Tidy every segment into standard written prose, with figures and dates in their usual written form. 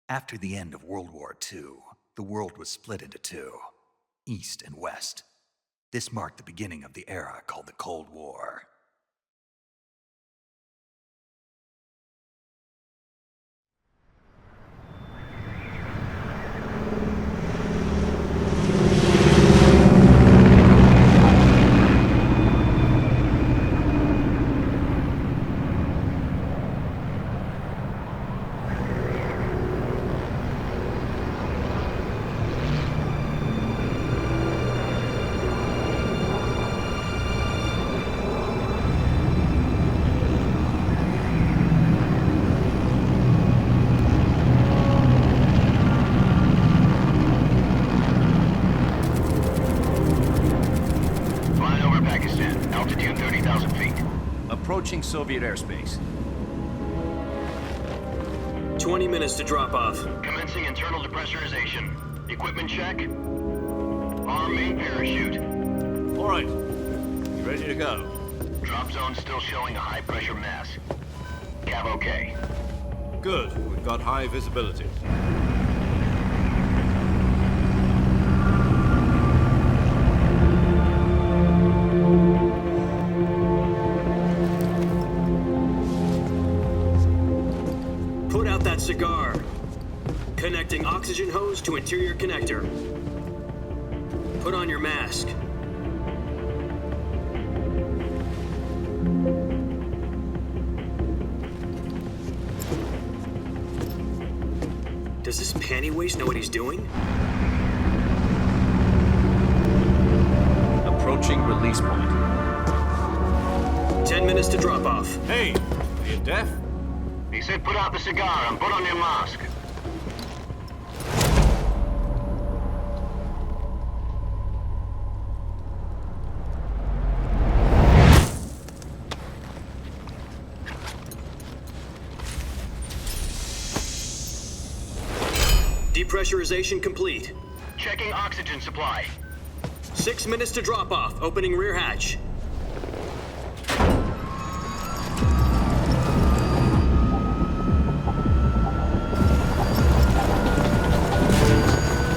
After the end of World War II, the world was split into two, East and West. This marked the beginning of the era called the Cold War. Approaching Soviet airspace. 20 minutes to drop off. Commencing internal depressurization. Equipment check. Arm main parachute. All right. You ready to go? Drop zone still showing a high pressure mass. Cav okay. Good. We've got high visibility. Put out that cigar. Connecting oxygen hose to interior connector. Put on your mask. Does this panty waste know what he's doing? Approaching release point. 10 minutes to drop off. Hey, are you deaf? He said put out the cigar and put on your mask. Depressurization complete. Checking oxygen supply. 6 minutes to drop off. Opening rear hatch.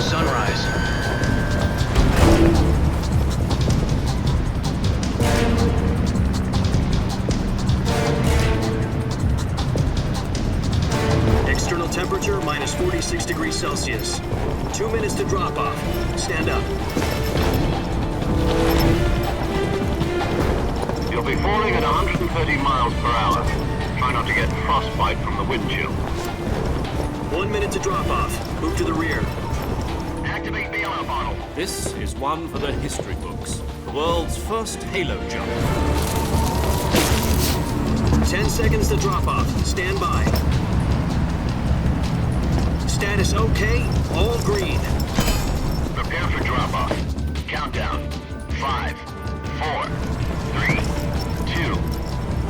Sunrise. External temperature minus 46 degrees Celsius. 2 minutes to drop off. Stand up. You'll be falling at 130 miles per hour. Try not to get frostbite from the wind chill. 1 minute to drop off. Move to the rear. Activate bailout bottle. This is one for the history books. The world's first halo jump. 10 seconds to drop off. Stand by. Status okay. All green. Prepare for drop-off. Countdown. 5, 4, 3, 2,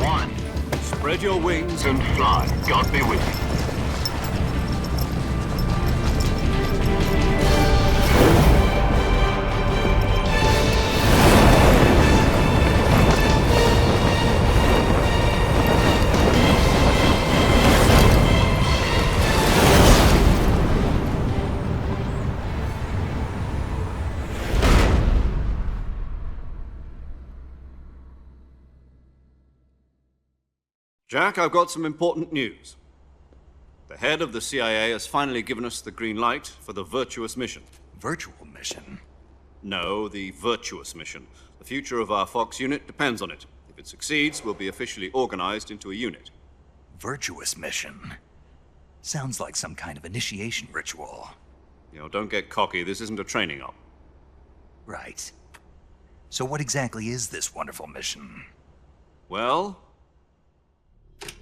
1. Spread your wings And fly. God be with you. Jack, I've got some important news. The head of the CIA has finally given us the green light for the virtuous mission. Virtual mission? No, the virtuous mission. The future of our Fox unit depends on it. If it succeeds, we'll be officially organized into a unit. Virtuous mission? Sounds like some kind of initiation ritual. You know, don't get cocky. This isn't a training op. Right. So what exactly is this wonderful mission? Well,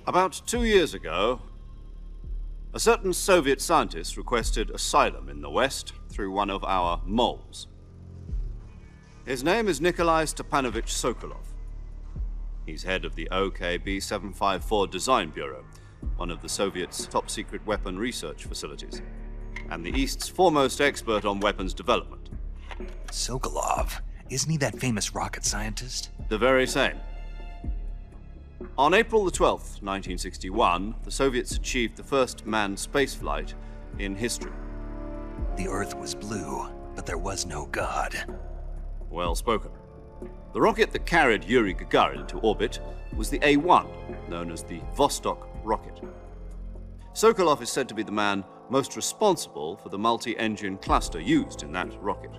about 2 years ago, a certain Soviet scientist requested asylum in the West through one of our moles. His name is Nikolai Stepanovich Sokolov. He's head of the OKB 754 Design Bureau, one of the Soviets' top-secret weapon research facilities, and the East's foremost expert on weapons development. Sokolov? Isn't he that famous rocket scientist? The very same. On April the 12th, 1961, the Soviets achieved the first manned spaceflight in history. The Earth was blue, but there was no God. Well spoken. The rocket that carried Yuri Gagarin into orbit was the A-1, known as the Vostok rocket. Sokolov is said to be the man most responsible for the multi-engine cluster used in that rocket.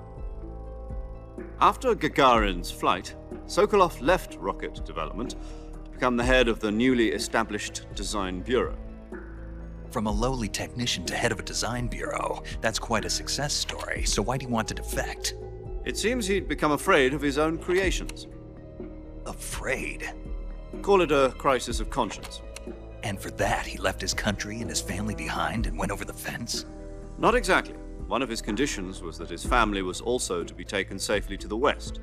After Gagarin's flight, Sokolov left rocket development to become the head of the newly established Design Bureau. From a lowly technician to head of a design bureau, that's quite a success story, so why do you want to defect? It seems he'd become afraid of his own creations. Afraid? Call it a crisis of conscience. And for that, he left his country and his family behind and went over the fence? Not exactly. One of his conditions was that his family was also to be taken safely to the west.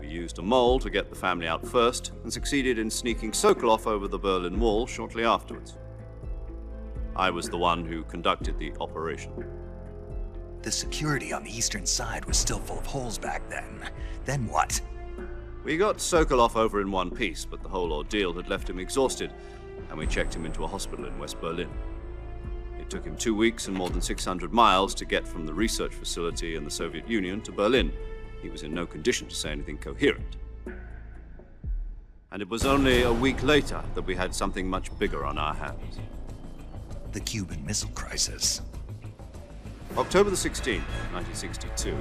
We used a mole to get the family out first and succeeded in sneaking Sokolov over the Berlin Wall shortly afterwards. I was the one who conducted the operation. The security on the eastern side was still full of holes back then. Then what? We got Sokolov over in one piece, but the whole ordeal had left him exhausted, and we checked him into a hospital in West Berlin. It took him 2 weeks and more than 600 miles to get from the research facility in the Soviet Union to Berlin. He was in no condition to say anything coherent. And it was only a week later that we had something much bigger on our hands. The Cuban Missile Crisis. October the 16th, 1962,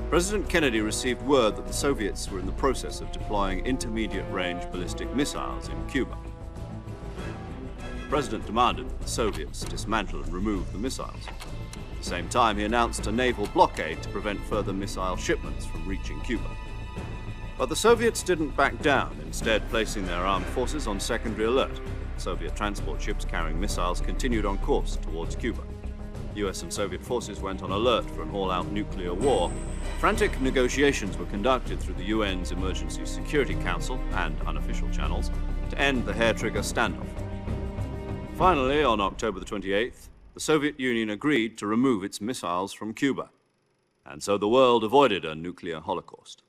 President Kennedy received word that the Soviets were in the process of deploying intermediate-range ballistic missiles in Cuba. The President demanded that the Soviets dismantle and remove the missiles. At the same time, he announced a naval blockade to prevent further missile shipments from reaching Cuba. But the Soviets didn't back down, instead placing their armed forces on secondary alert. Soviet transport ships carrying missiles continued on course towards Cuba. US and Soviet forces went on alert for an all-out nuclear war. Frantic negotiations were conducted through the UN's Emergency Security Council and unofficial channels to end the hair-trigger standoff. Finally, on October the 28th, the Soviet Union agreed to remove its missiles from Cuba, and so the world avoided a nuclear holocaust.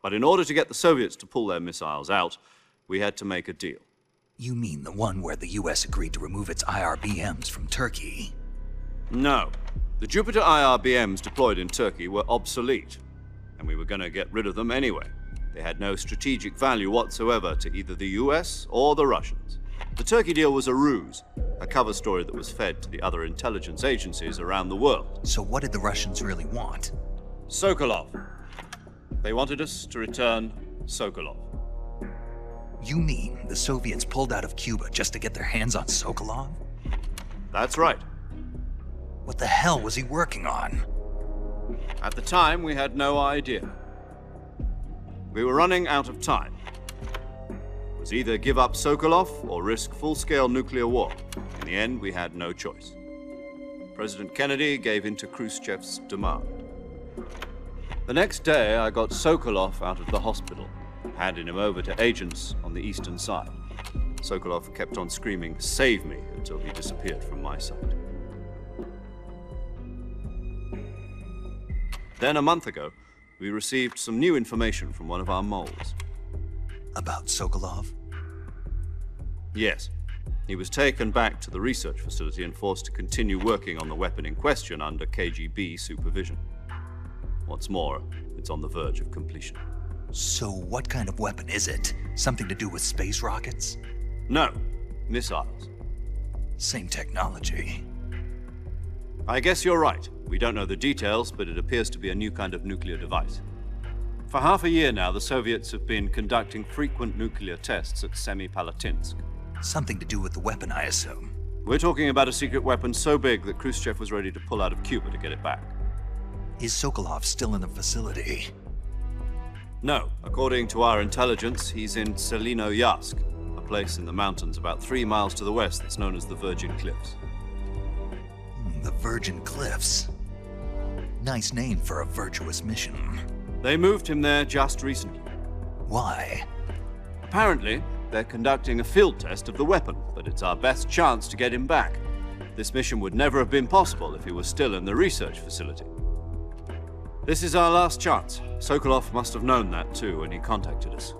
But in order to get the Soviets to pull their missiles out, we had to make a deal. You mean the one where the US agreed to remove its IRBMs from Turkey? No. The Jupiter IRBMs deployed in Turkey were obsolete, and we were going to get rid of them anyway. They had no strategic value whatsoever to either the US or the Russians. The Turkey deal was a ruse, a cover story that was fed to the other intelligence agencies around the world. So what did the Russians really want? Sokolov. They wanted us to return Sokolov. You mean the Soviets pulled out of Cuba just to get their hands on Sokolov? That's right. What the hell was he working on? At the time, we had no idea. We were running out of time. It was either give up Sokolov or risk full-scale nuclear war. In the end, we had no choice. President Kennedy gave in to Khrushchev's demand. The next day, I got Sokolov out of the hospital, handing him over to agents on the eastern side. Sokolov kept on screaming, "Save me," until he disappeared from my sight. Then, a month ago, we received some new information from one of our moles. About Sokolov? Yes. He was taken back to the research facility and forced to continue working on the weapon in question under KGB supervision. What's more, it's on the verge of completion. So what kind of weapon is it? Something to do with space rockets? No, missiles. Same technology. I guess you're right. We don't know the details, but it appears to be a new kind of nuclear device. For half a year now, the Soviets have been conducting frequent nuclear tests at Semipalatinsk. Something to do with the weapon, I assume. We're talking about a secret weapon so big that Khrushchev was ready to pull out of Cuba to get it back. Is Sokolov still in the facility? No. According to our intelligence, he's in Selinoyarsk, a place in the mountains about 3 miles to the west that's known as the Virgin Cliffs. The Virgin Cliffs. Nice name for a virtuous mission. They moved him there just recently. Why? Apparently, they're conducting a field test of the weapon, but it's our best chance to get him back. This mission would never have been possible if he was still in the research facility. This is our last chance. Sokolov must have known that too when he contacted us.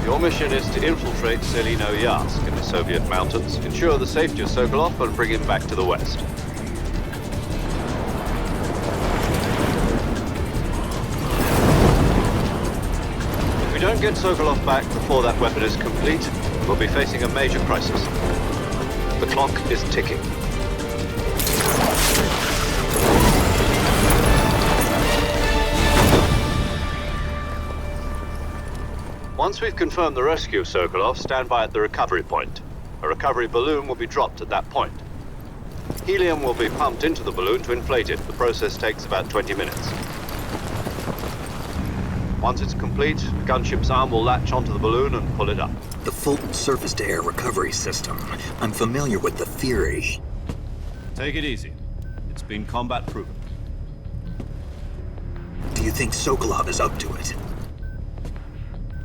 Your mission is to infiltrate Selino-Yarsk in the Soviet mountains, ensure the safety of Sokolov, and bring him back to the West. If we don't get Sokolov back before that weapon is complete, we'll be facing a major crisis. The clock is ticking. Once we've confirmed the rescue of Sokolov, stand by at the recovery point. A recovery balloon will be dropped at that point. Helium will be pumped into the balloon to inflate it. The process takes about 20 minutes. Once it's complete, the gunship's arm will latch onto the balloon and pull it up. The Fulton surface-to-air recovery system. I'm familiar with the theory. Take it easy. It's been combat-proven. Do you think Sokolov is up to it?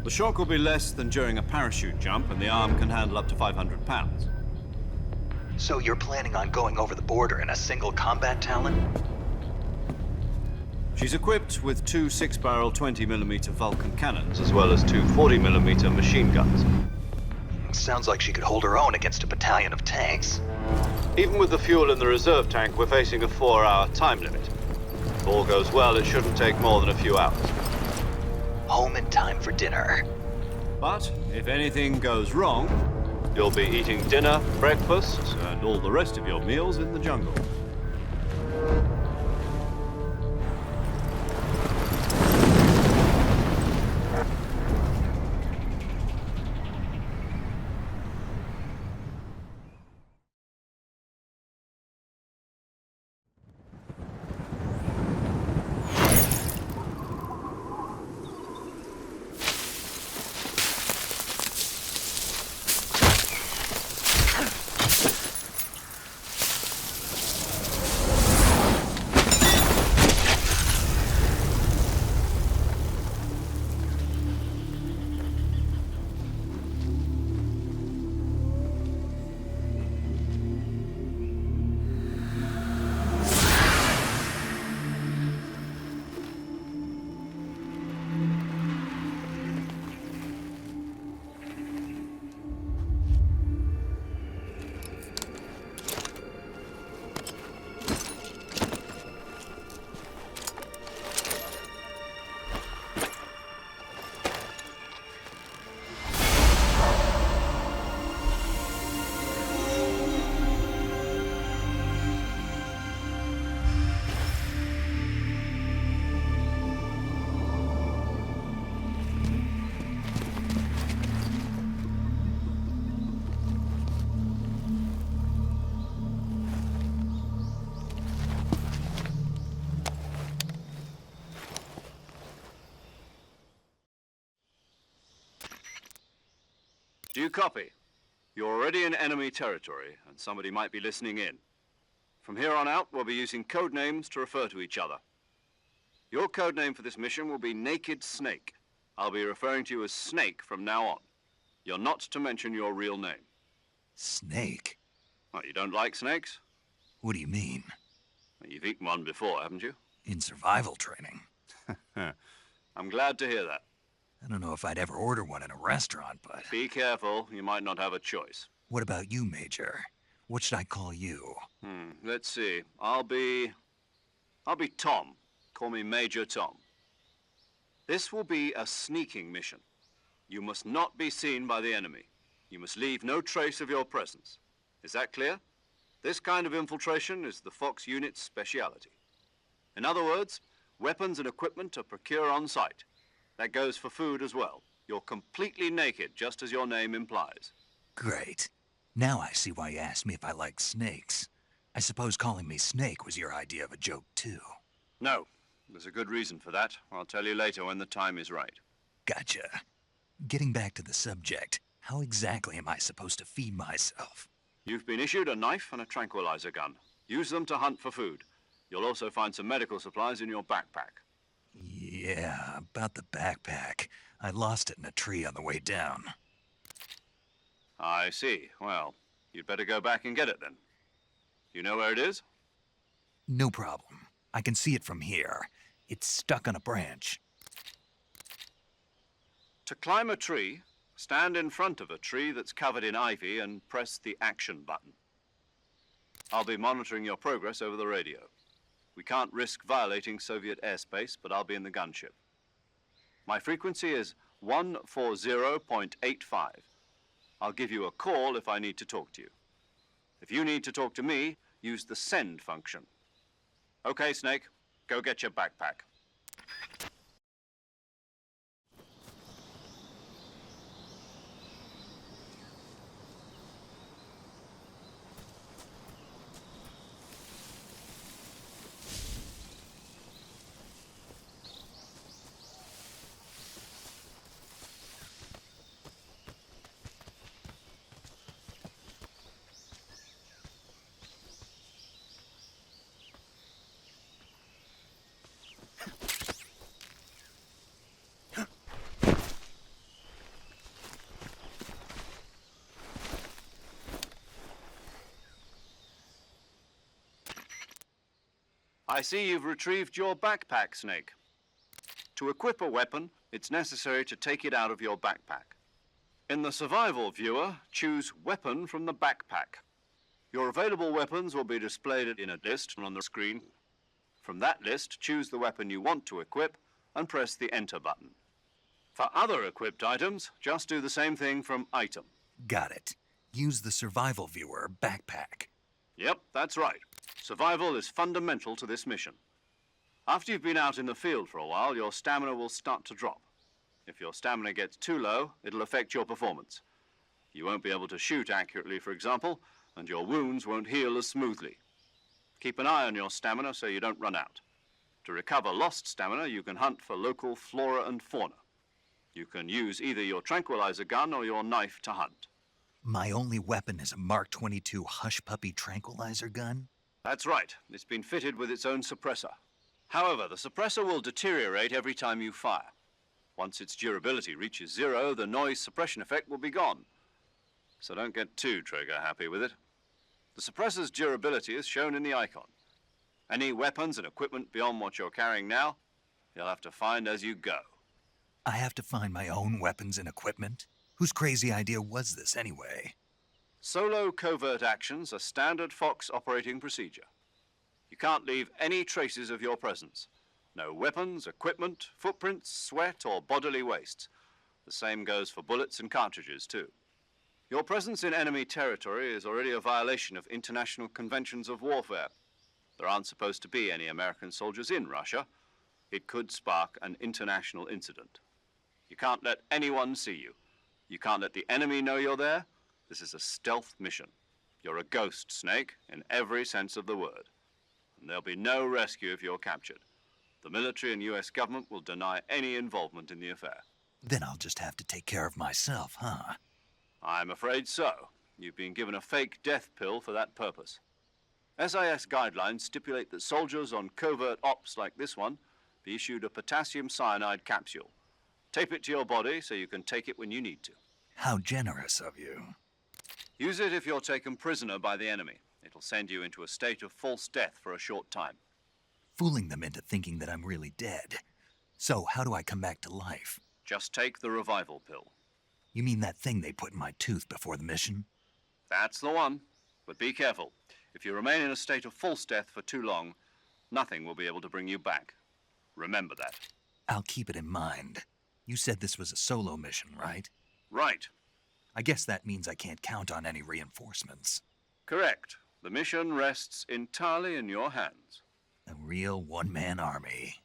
The shock will be less than during a parachute jump, and the arm can handle up to 500 pounds. So you're planning on going over the border in a single combat Talon? She's equipped with two 6-barrel 20mm Vulcan cannons, as well as two 40mm machine guns. Sounds like she could hold her own against a battalion of tanks. Even with the fuel in the reserve tank, we're facing a 4-hour time limit. If all goes well, it shouldn't take more than a few hours. Home in time for dinner. But if anything goes wrong, you'll be eating dinner, breakfast, and all the rest of your meals in the jungle. Do you copy? You're already in enemy territory, and somebody might be listening in. From here on out, we'll be using code names to refer to each other. Your code name for this mission will be Naked Snake. I'll be referring to you as Snake from now on. You're not to mention your real name. Snake? What, you don't like snakes? What do you mean? Well, you've eaten one before, haven't you? In survival training. I'm glad to hear that. I don't know if I'd ever order one in a restaurant, but... Be careful, you might not have a choice. What about you, Major? What should I call you? Let's see. I'll be Tom. Call me Major Tom. This will be a sneaking mission. You must not be seen by the enemy. You must leave no trace of your presence. Is that clear? This kind of infiltration is the Fox unit's speciality. In other words, weapons and equipment are procured on site. That goes for food as well. You're completely naked, just as your name implies. Great. Now I see why you asked me if I like snakes. I suppose calling me Snake was your idea of a joke, too. No. There's a good reason for that. I'll tell you later when the time is right. Gotcha. Getting back to the subject, how exactly am I supposed to feed myself? You've been issued a knife and a tranquilizer gun. Use them to hunt for food. You'll also find some medical supplies in your backpack. Yeah, about the backpack. I lost it in a tree on the way down. I see. Well, you'd better go back and get it then. You know where it is? No problem. I can see it from here. It's stuck on a branch. To climb a tree, Stand in front of a tree that's covered in ivy and press the action button. I'll be monitoring your progress over the radio. We can't risk violating Soviet airspace, but I'll be in the gunship. My frequency is 140.85. I'll give you a call if I need to talk to you. If you need to talk to me, use the send function. Okay, Snake, go get your backpack. I see you've retrieved your backpack, Snake. To equip a weapon, it's necessary to take it out of your backpack. In the survival viewer, choose Weapon from the backpack. Your available weapons will be displayed in a list on the screen. From that list, choose the weapon you want to equip and press the Enter button. For other equipped items, just do the same thing from Item. Got it. Use the survival viewer backpack. Yep, that's right. Survival is fundamental to this mission. After you've been out in the field for a while, your stamina will start to drop. If your stamina gets too low, it'll affect your performance. You won't be able to shoot accurately, for example, and your wounds won't heal as smoothly. Keep an eye on your stamina so you don't run out. To recover lost stamina, you can hunt for local flora and fauna. You can use either your tranquilizer gun or your knife to hunt. My only weapon is a Mark 22 Hush Puppy tranquilizer gun? That's right. It's been fitted with its own suppressor. However, the suppressor will deteriorate every time you fire. Once its durability reaches 0, the noise suppression effect will be gone. So don't get too trigger happy with it. The suppressor's durability is shown in the icon. Any weapons and equipment beyond what you're carrying now, you'll have to find as you go. I have to find my own weapons and equipment? Whose crazy idea was this anyway? Solo covert actions are standard Fox operating procedure. You can't leave any traces of your presence. No weapons, equipment, footprints, sweat, or bodily wastes. The same goes for bullets and cartridges, too. Your presence in enemy territory is already a violation of international conventions of warfare. There aren't supposed to be any American soldiers in Russia. It could spark an international incident. You can't let anyone see you. You can't let the enemy know you're there. This is a stealth mission. You're a ghost, Snake, in every sense of the word. And there'll be no rescue if you're captured. The military and US government will deny any involvement in the affair. Then I'll just have to take care of myself, huh? I'm afraid so. You've been given a fake death pill for that purpose. SIS guidelines stipulate that soldiers on covert ops like this one be issued a potassium cyanide capsule. Tape it to your body so you can take it when you need to. How generous of you. Use it if you're taken prisoner by the enemy. It'll send you into a state of false death for a short time. Fooling them into thinking that I'm really dead. So how do I come back to life? Just take the revival pill. You mean that thing they put in my tooth before the mission? That's the one. But be careful. If you remain in a state of false death for too long, nothing will be able to bring you back. Remember that. I'll keep it in mind. You said this was a solo mission, right? Right. I guess that means I can't count on any reinforcements. Correct. The mission rests entirely in your hands. A real one-man army.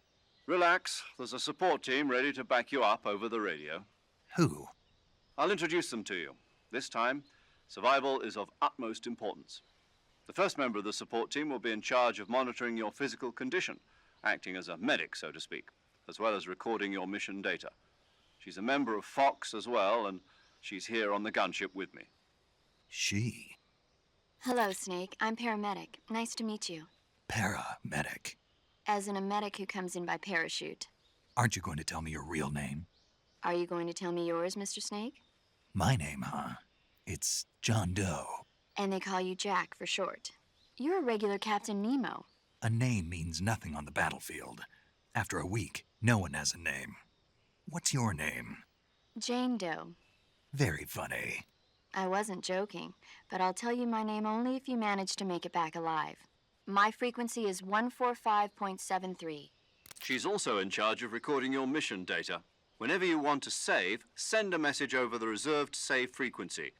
Relax. There's a support team ready to back you up over the radio. Who? I'll introduce them to you. This time, survival is of utmost importance. The first member of the support team will be in charge of monitoring your physical condition, acting as a medic, so to speak, as well as recording your mission data. She's a member of Fox as well, and she's here on the gunship with me. She? Hello, Snake. I'm paramedic. Nice to meet you. Paramedic. As in a medic who comes in by parachute. Aren't you going to tell me your real name? Are you going to tell me yours, Mr. Snake? My name, huh? It's John Doe. And they call you Jack for short. You're a regular Captain Nemo. A name means nothing on the battlefield. After a week, no one has a name. What's your name? Jane Doe. Very funny. I wasn't joking, but I'll tell you my name only if you manage to make it back alive. My frequency is 145.73. She's also in charge of recording your mission data. Whenever you want to save, send a message over the reserved save frequency,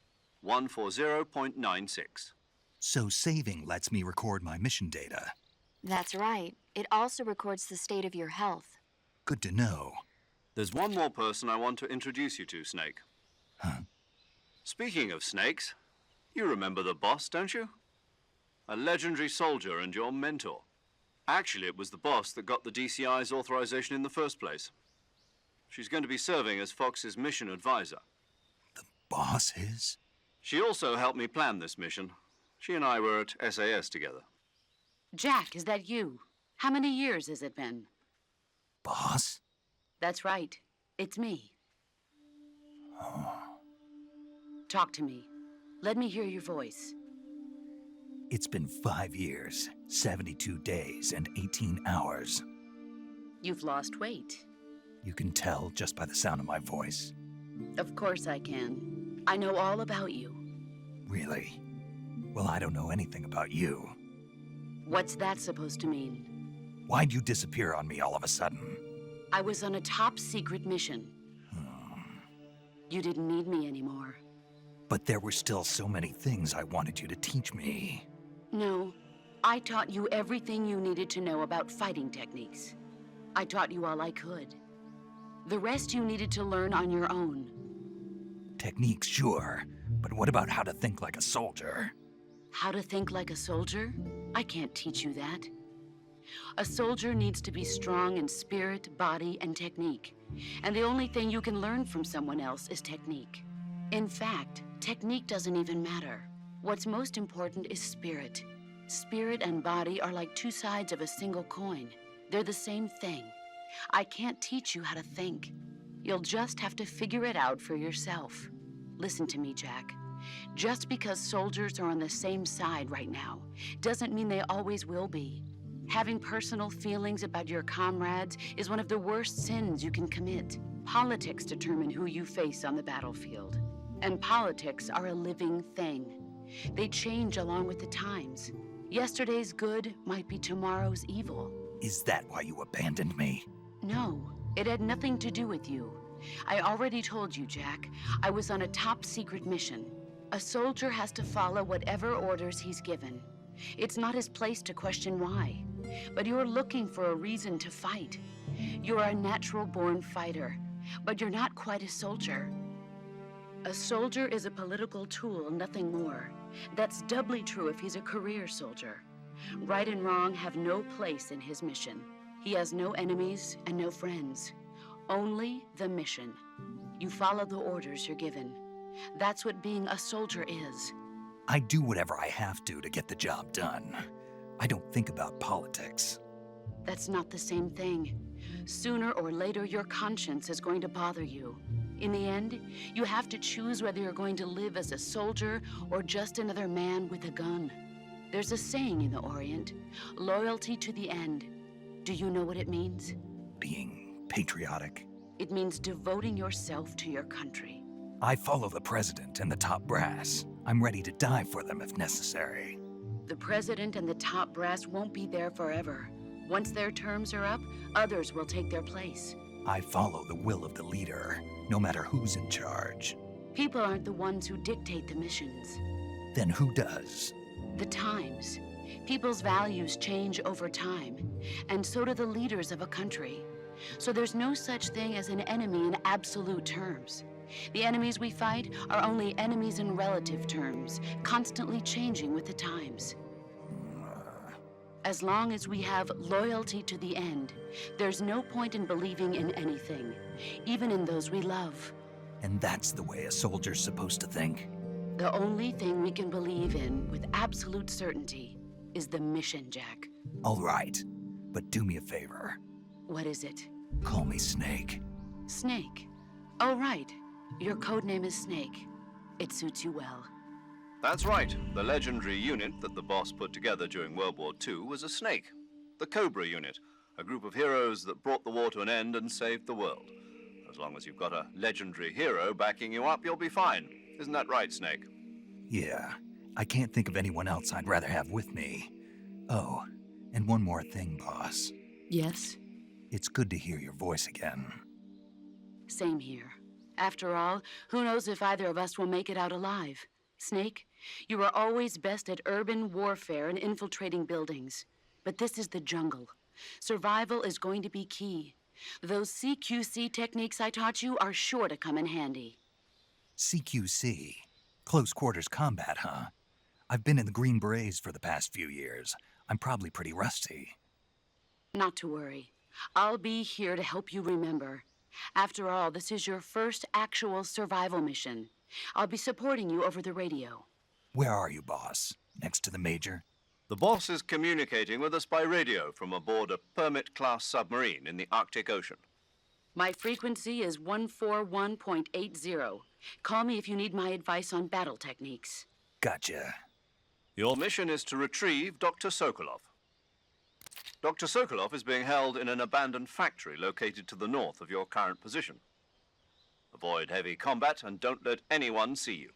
140.96. So saving lets me record my mission data. That's right. It also records the state of your health. Good to know. There's one more person I want to introduce you to, Snake. Huh? Speaking of snakes, you remember the boss, don't you? A legendary soldier and your mentor. Actually, it was the boss that got the DCI's authorization in the first place. She's going to be serving as Fox's mission advisor. The boss is? She also helped me plan this mission. She and I were at SAS together. Jack, is that you? How many years has it been? Boss? That's right. It's me. Talk to me. Let me hear your voice. It's been 5 years, 72 days, and 18 hours. You've lost weight. You can tell just by the sound of my voice. Of course I can. I know all about you. Really? Well, I don't know anything about you. What's that supposed to mean? Why'd you disappear on me all of a sudden? I was on a top-secret mission. You didn't need me anymore. But there were still so many things I wanted you to teach me. No, I taught you everything you needed to know about fighting techniques. I taught you all I could. The rest you needed to learn on your own. Techniques, sure. But what about how to think like a soldier? How to think like a soldier? I can't teach you that. A soldier needs to be strong in spirit, body, and technique. And the only thing you can learn from someone else is technique. In fact, technique doesn't even matter. What's most important is spirit. Spirit and body are like two sides of a single coin. They're the same thing. I can't teach you how to think. You'll just have to figure it out for yourself. Listen to me, Jack. Just because soldiers are on the same side right now doesn't mean they always will be. Having personal feelings about your comrades is one of the worst sins you can commit. Politics determine who you face on the battlefield. And politics are a living thing. They change along with the times. Yesterday's good might be tomorrow's evil. Is that why you abandoned me? No, it had nothing to do with you. I already told you, Jack. I was on a top-secret mission. A soldier has to follow whatever orders he's given. It's not his place to question why. But you're looking for a reason to fight. You're a natural-born fighter, but you're not quite a soldier. A soldier is a political tool, nothing more. That's doubly true if he's a career soldier. Right and wrong have no place in his mission. He has no enemies and no friends. Only the mission. You follow the orders you're given. That's what being a soldier is. I do whatever I have to get the job done. I don't think about politics. That's not the same thing. Sooner or later, your conscience is going to bother you. In the end, you have to choose whether you're going to live as a soldier or just another man with a gun. There's a saying in the Orient, loyalty to the end. Do you know what it means? Being patriotic. It means devoting yourself to your country. I follow the president and the top brass. I'm ready to die for them if necessary. The president and the top brass won't be there forever. Once their terms are up, others will take their place. I follow the will of the leader, no matter who's in charge. People aren't the ones who dictate the missions. Then who does? The times. People's values change over time, and so do the leaders of a country. So there's no such thing as an enemy in absolute terms. The enemies we fight are only enemies in relative terms, constantly changing with the times. As long as we have loyalty to the end, there's no point in believing in anything, even in those we love. And that's the way a soldier's supposed to think? The only thing we can believe in with absolute certainty is the mission, Jack. All right, but do me a favor. What is it? Call me Snake. Snake. Oh, right. Your codename is Snake. It suits you well. That's right. The legendary unit that the boss put together during World War II was a snake. The Cobra unit, a group of heroes that brought the war to an end and saved the world. As long as you've got a legendary hero backing you up, you'll be fine. Isn't that right, Snake? Yeah, I can't think of anyone else I'd rather have with me. Oh, and one more thing, boss. Yes? It's good to hear your voice again. Same here. After all, who knows if either of us will make it out alive? Snake, you are always best at urban warfare and infiltrating buildings. But this is the jungle. Survival is going to be key. Those CQC techniques I taught you are sure to come in handy. CQC? Close quarters combat, huh? I've been in the Green Berets for the past few years. I'm probably pretty rusty. Not to worry. I'll be here to help you remember. After all, this is your first actual survival mission. I'll be supporting you over the radio. Where are you, boss? Next to the Major? The boss is communicating with us by radio from aboard a Permit-class submarine in the Arctic Ocean. My frequency is 141.80. Call me if you need my advice on battle techniques. Gotcha. Your mission is to retrieve Dr. Sokolov. Dr. Sokolov is being held in an abandoned factory located to the north of your current position. Avoid heavy combat and don't let anyone see you.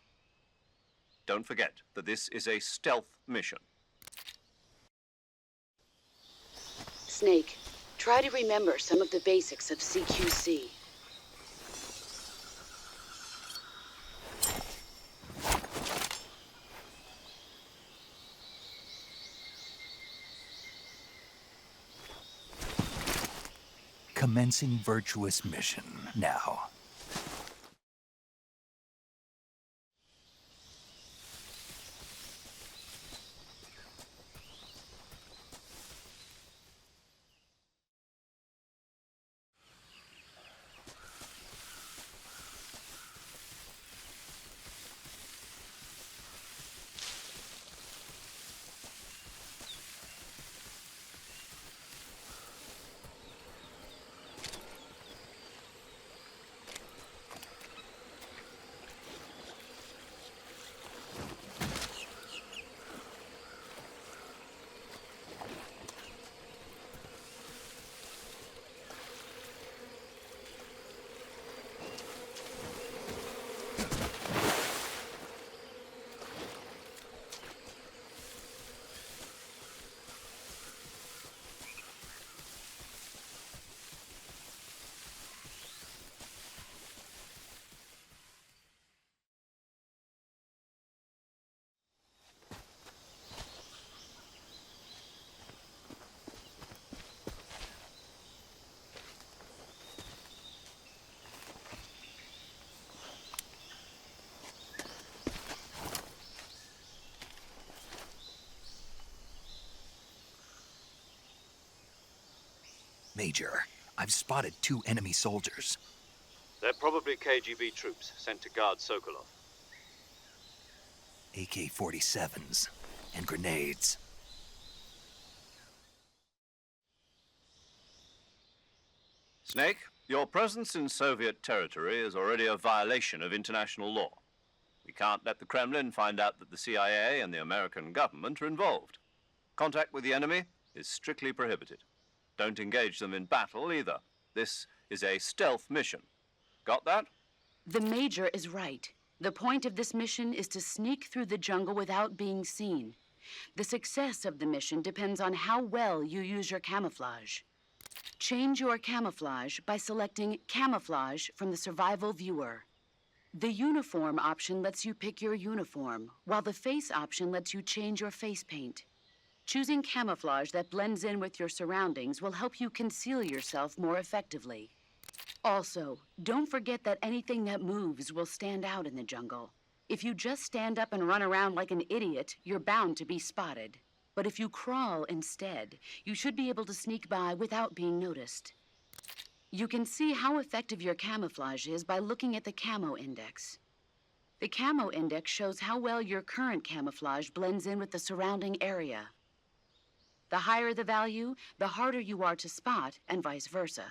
Don't forget that this is a stealth mission. Snake, try to remember some of the basics of CQC. Commencing virtuous mission now. Major, I've spotted 2 enemy soldiers. They're probably KGB troops sent to guard Sokolov. AK-47s and grenades. Snake, your presence in Soviet territory is already a violation of international law. We can't let the Kremlin find out that the CIA and the American government are involved. Contact with the enemy is strictly prohibited. Don't engage them in battle either. This is a stealth mission. Got that? The Major is right. The point of this mission is to sneak through the jungle without being seen. The success of the mission depends on how well you use your camouflage. Change your camouflage by selecting Camouflage from the Survival Viewer. The Uniform option lets you pick your uniform, while the Face option lets you change your face paint. Choosing camouflage that blends in with your surroundings will help you conceal yourself more effectively. Also, don't forget that anything that moves will stand out in the jungle. If you just stand up and run around like an idiot, you're bound to be spotted. But if you crawl instead, you should be able to sneak by without being noticed. You can see how effective your camouflage is by looking at the Camo Index. The Camo Index shows how well your current camouflage blends in with the surrounding area. The higher the value, the harder you are to spot, and vice versa.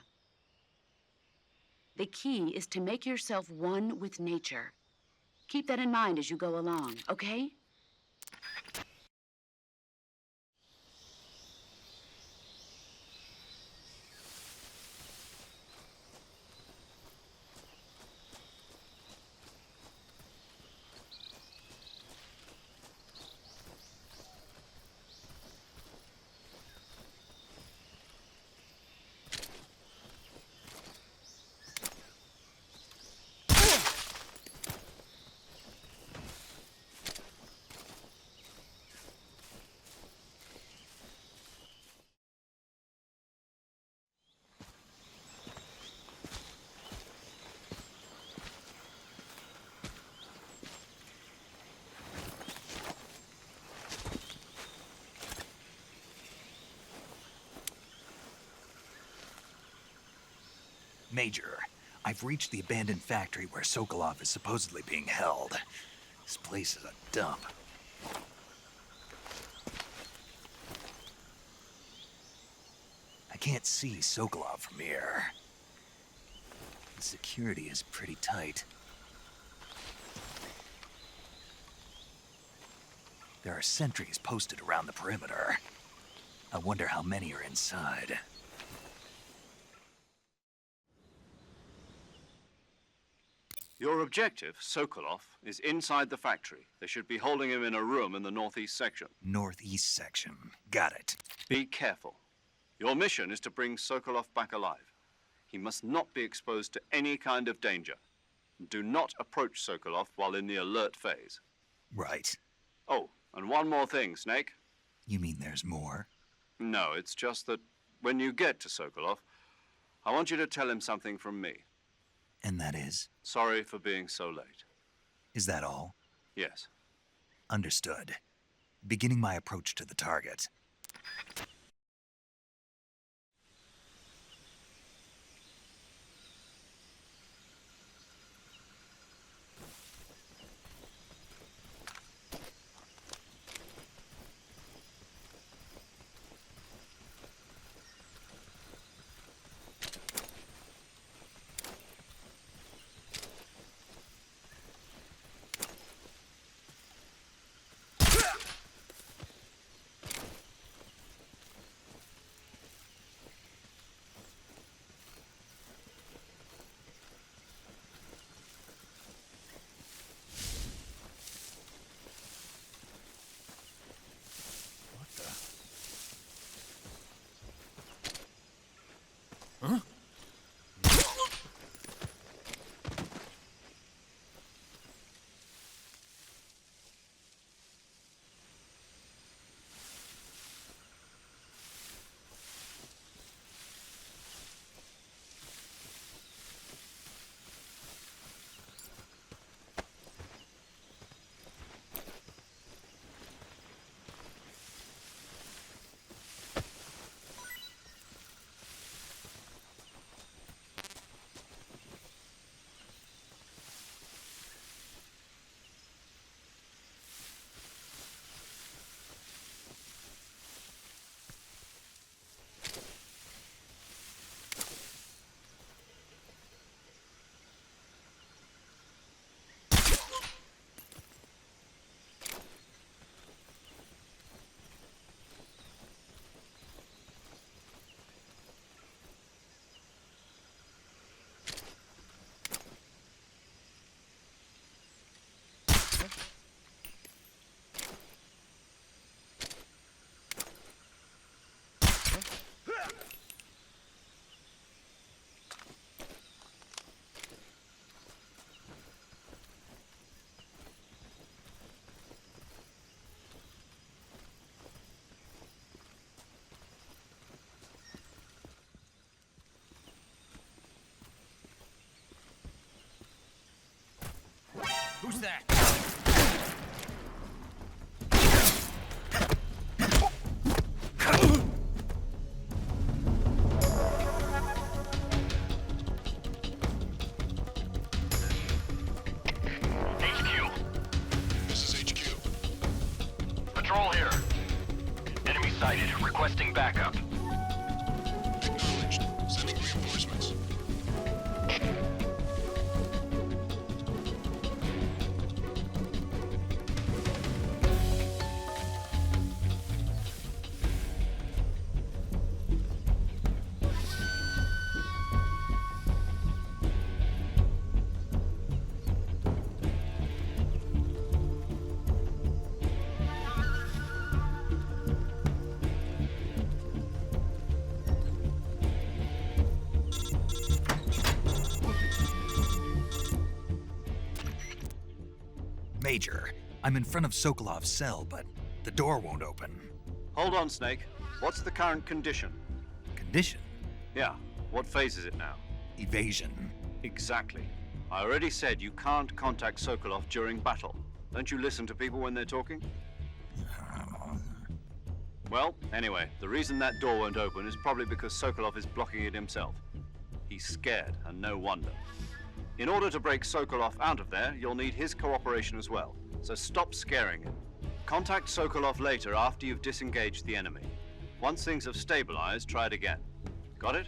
The key is to make yourself one with nature. Keep that in mind as you go along, okay? Major, I've reached the abandoned factory where Sokolov is supposedly being held. This place is a dump. I can't see Sokolov from here. The security is pretty tight. There are sentries posted around the perimeter. I wonder how many are inside. Your objective, Sokolov, is inside the factory. They should be holding him in a room in the northeast section. Northeast section. Got it. Be careful. Your mission is to bring Sokolov back alive. He must not be exposed to any kind of danger. Do not approach Sokolov while in the alert phase. Right. Oh, and one more thing, Snake. You mean there's more? No, it's just that when you get to Sokolov, I want you to tell him something from me. And that is? Sorry for being so late. Is that all? Yes. Understood. Beginning my approach to the target. Who's that? HQ. This is HQ. Patrol here. Enemy sighted. Requesting backup. Acknowledged. Sending reinforcements. Major, I'm in front of Sokolov's cell, but the door won't open. Hold on, Snake. What's the current condition? Condition? Yeah. What phase is it now? Evasion. Exactly. I already said you can't contact Sokolov during battle. Don't you listen to people when they're talking? Well, anyway, the reason that door won't open is probably because Sokolov is blocking it himself. He's scared, and no wonder. In order to break Sokolov out of there, you'll need his cooperation as well. So stop scaring him. Contact Sokolov later after you've disengaged the enemy. Once things have stabilized, try it again. Got it?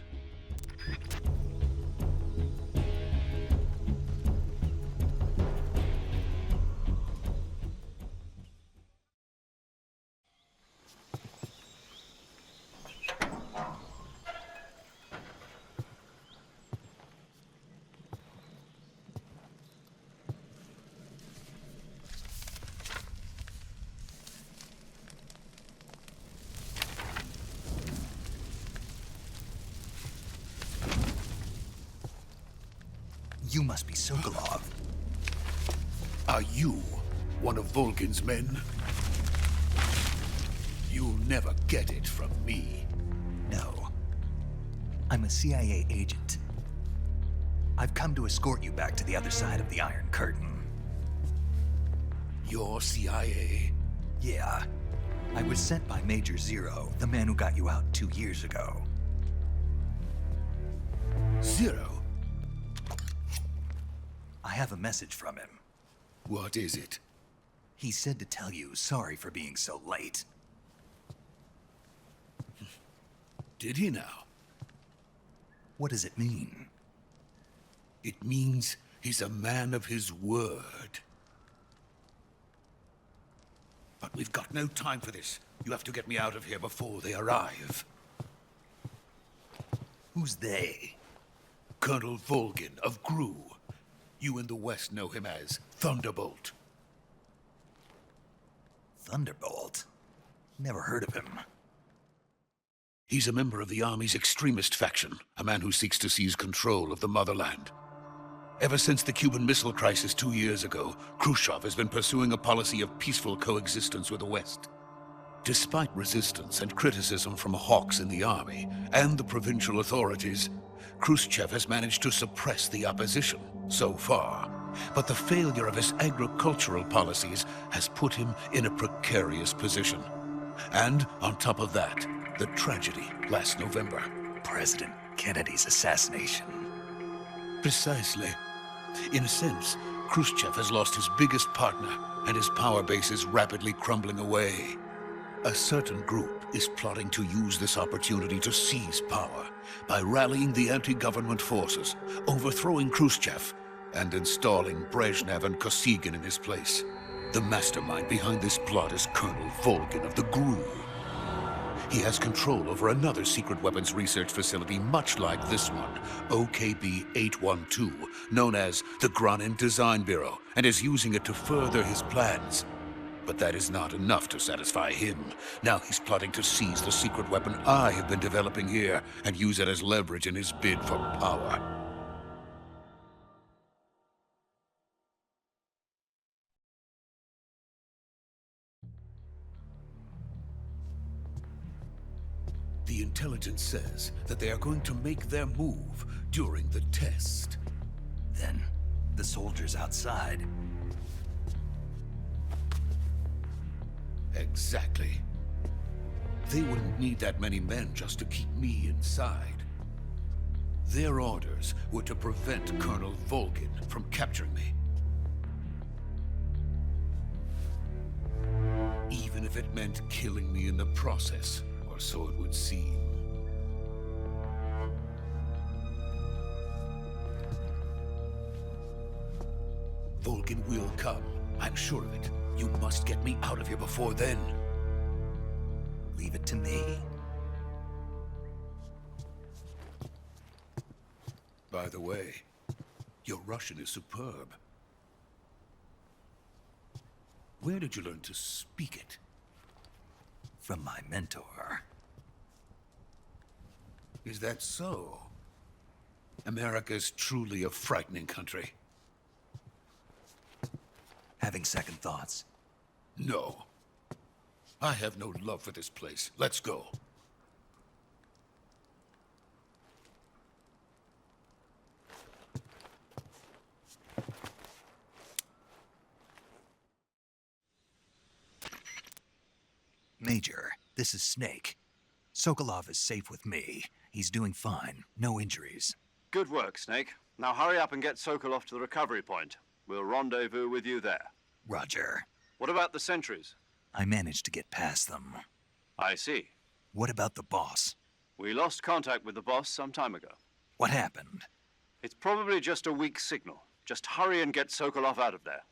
You must be Sokolov. Are you one of Volgin's men? You'll never get it from me. No. I'm a CIA agent. I've come to escort you back to the other side of the Iron Curtain. You're CIA? Yeah. I was sent by Major Zero, the man who got you out 2 years ago. Zero? I have a message from him. What is it? He said to tell you sorry for being so late. Did he now? What does it mean? It means he's a man of his word. But we've got no time for this. You have to get me out of here before they arrive. Who's they? Colonel Volgin of GRU. You in the West know him as Thunderbolt. Thunderbolt? Never heard of him. He's a member of the Army's extremist faction, a man who seeks to seize control of the motherland. Ever since the Cuban Missile Crisis 2 years ago, Khrushchev has been pursuing a policy of peaceful coexistence with the West. Despite resistance and criticism from hawks in the army and the provincial authorities, Khrushchev has managed to suppress the opposition so far. But the failure of his agricultural policies has put him in a precarious position. And on top of that, the tragedy last November. President Kennedy's assassination. Precisely. In a sense, Khrushchev has lost his biggest partner, and his power base is rapidly crumbling away. A certain group is plotting to use this opportunity to seize power by rallying the anti-government forces, overthrowing Khrushchev, and installing Brezhnev and Kosygin in his place. The mastermind behind this plot is Colonel Volgin of the GRU. He has control over another secret weapons research facility much like this one, OKB-812, known as the Granin Design Bureau, and is using it to further his plans. But that is not enough to satisfy him. Now he's plotting to seize the secret weapon I have been developing here and use it as leverage in his bid for power. The intelligence says that they are going to make their move during the test. Then, the soldiers outside. Exactly. They wouldn't need that many men just to keep me inside. Their orders were to prevent Colonel Volgin from capturing me. Even if it meant killing me in the process, or so it would seem. Volgin will come. I'm sure of it. You must get me out of here before then. Leave it to me. By the way, your Russian is superb. Where did you learn to speak it? From my mentor. Is that so? America's truly a frightening country. Having second thoughts. No. I have no love for this place. Let's go. Major, this is Snake. Sokolov is safe with me. He's doing fine. No injuries. Good work, Snake. Now hurry up and get Sokolov to the recovery point. We'll rendezvous with you there. Roger. What about the sentries? I managed to get past them. I see. What about the boss? We lost contact with the boss some time ago. What happened? It's probably just a weak signal. Just hurry and get Sokolov out of there.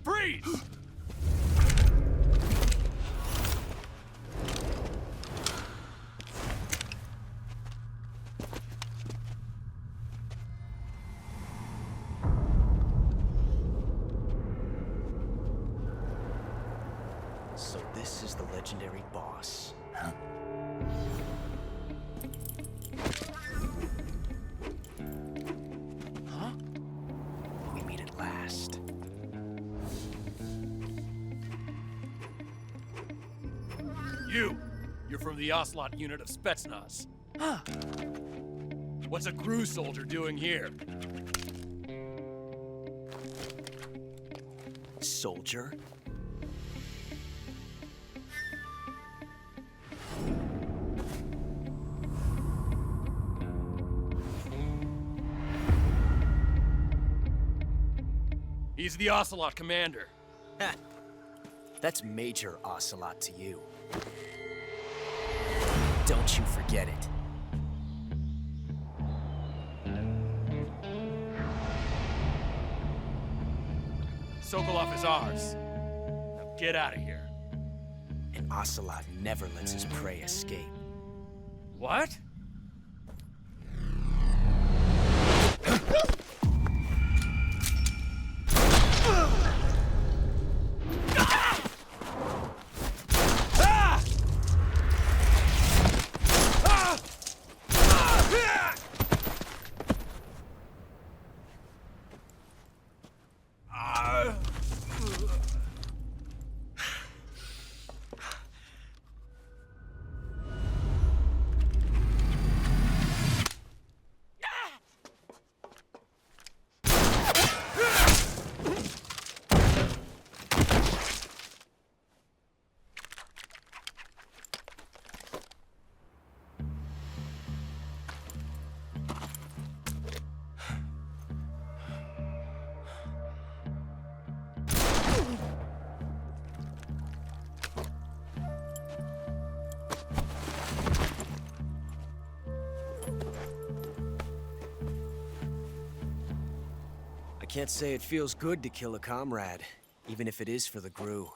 Freeze! So this is the legendary boss. Huh? Huh? We meet at last. You're from the Ocelot unit of Spetsnaz. Huh. What's a crew soldier doing here? Soldier? He's the Ocelot commander. Ha! That's Major Ocelot to you. Don't you forget it. Sokolov is ours. Now get out of here. And Ocelot never lets his prey escape. What? I can't say it feels good to kill a comrade, even if it is for the GRU.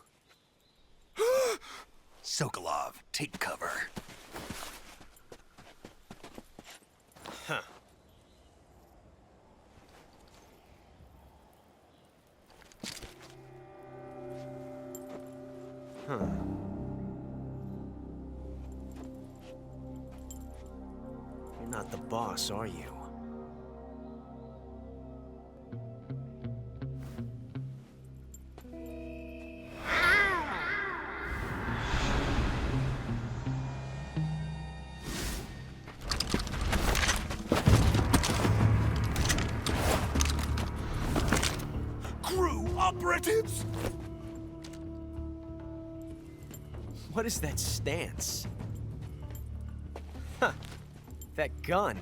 Sokolov, take cover. Huh. Huh. You're not the boss, are you? Crew operatives! What is that stance? Huh. That gun.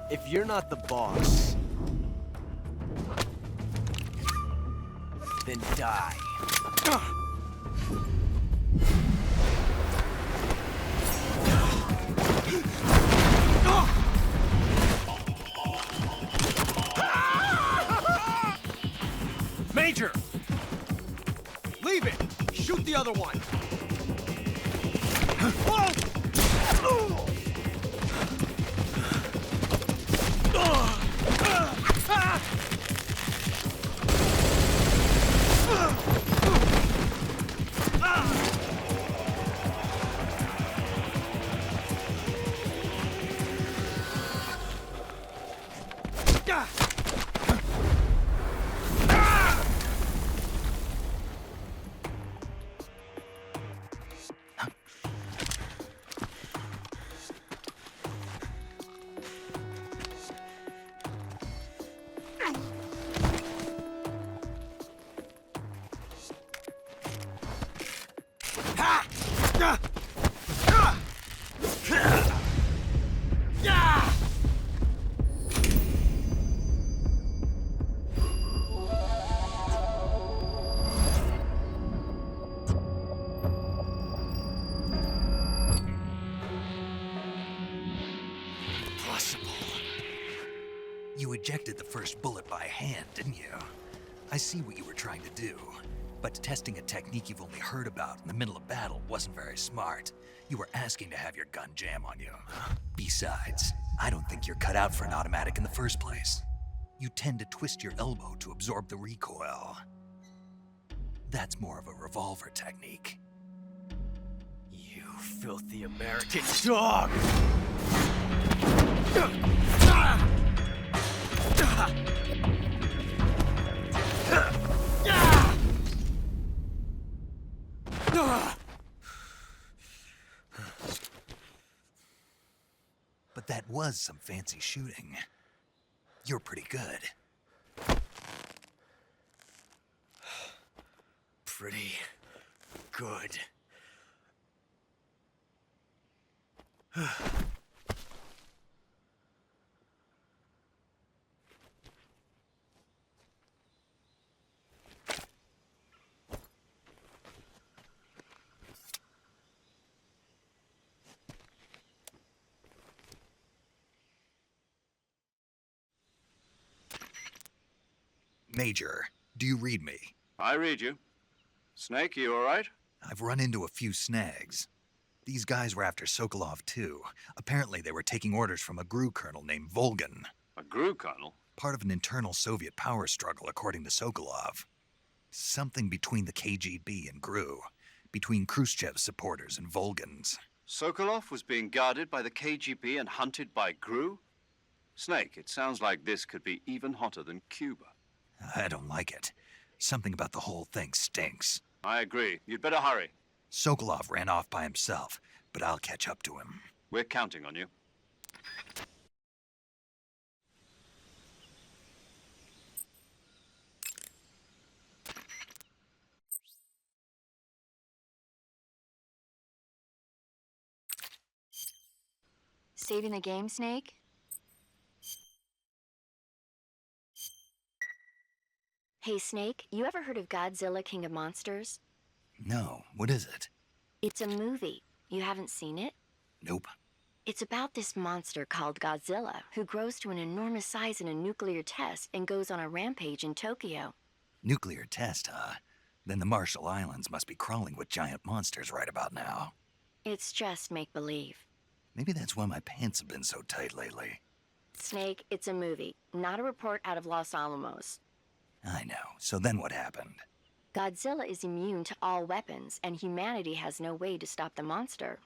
If you're not the boss, then die. Major! Leave it! Shoot the other one! You ejected the first bullet by hand, didn't you? I see what you were trying to do. But testing a technique you've only heard about in the middle of battle wasn't very smart. You were asking to have your gun jam on you. Besides, I don't think you're cut out for an automatic in the first place. You tend to twist your elbow to absorb the recoil. That's more of a revolver technique. You filthy American dog! But that was some fancy shooting. You're pretty good. Pretty good. Major, do you read me? I read you. Snake, you all right? I've run into a few snags. These guys were after Sokolov too. Apparently they were taking orders from a GRU colonel named Volgan. A GRU colonel? Part of an internal Soviet power struggle, according to Sokolov. Something between the KGB and GRU. Between Khrushchev's supporters and Volgan's. Sokolov was being guarded by the KGB and hunted by GRU? Snake, it sounds like this could be even hotter than Cuba. I don't like it. Something about the whole thing stinks. I agree. You'd better hurry. Sokolov ran off by himself, but I'll catch up to him. We're counting on you. Saving the game, Snake? Hey, Snake, you ever heard of Godzilla King of Monsters? No, what is it? It's a movie. You haven't seen it? Nope. It's about this monster called Godzilla, who grows to an enormous size in a nuclear test and goes on a rampage in Tokyo. Nuclear test, huh? Then the Marshall Islands must be crawling with giant monsters right about now. It's just make-believe. Maybe that's why my pants have been so tight lately. Snake, it's a movie, not a report out of Los Alamos. I know. So then what happened? Godzilla is immune to all weapons, and humanity has no way to stop the monster.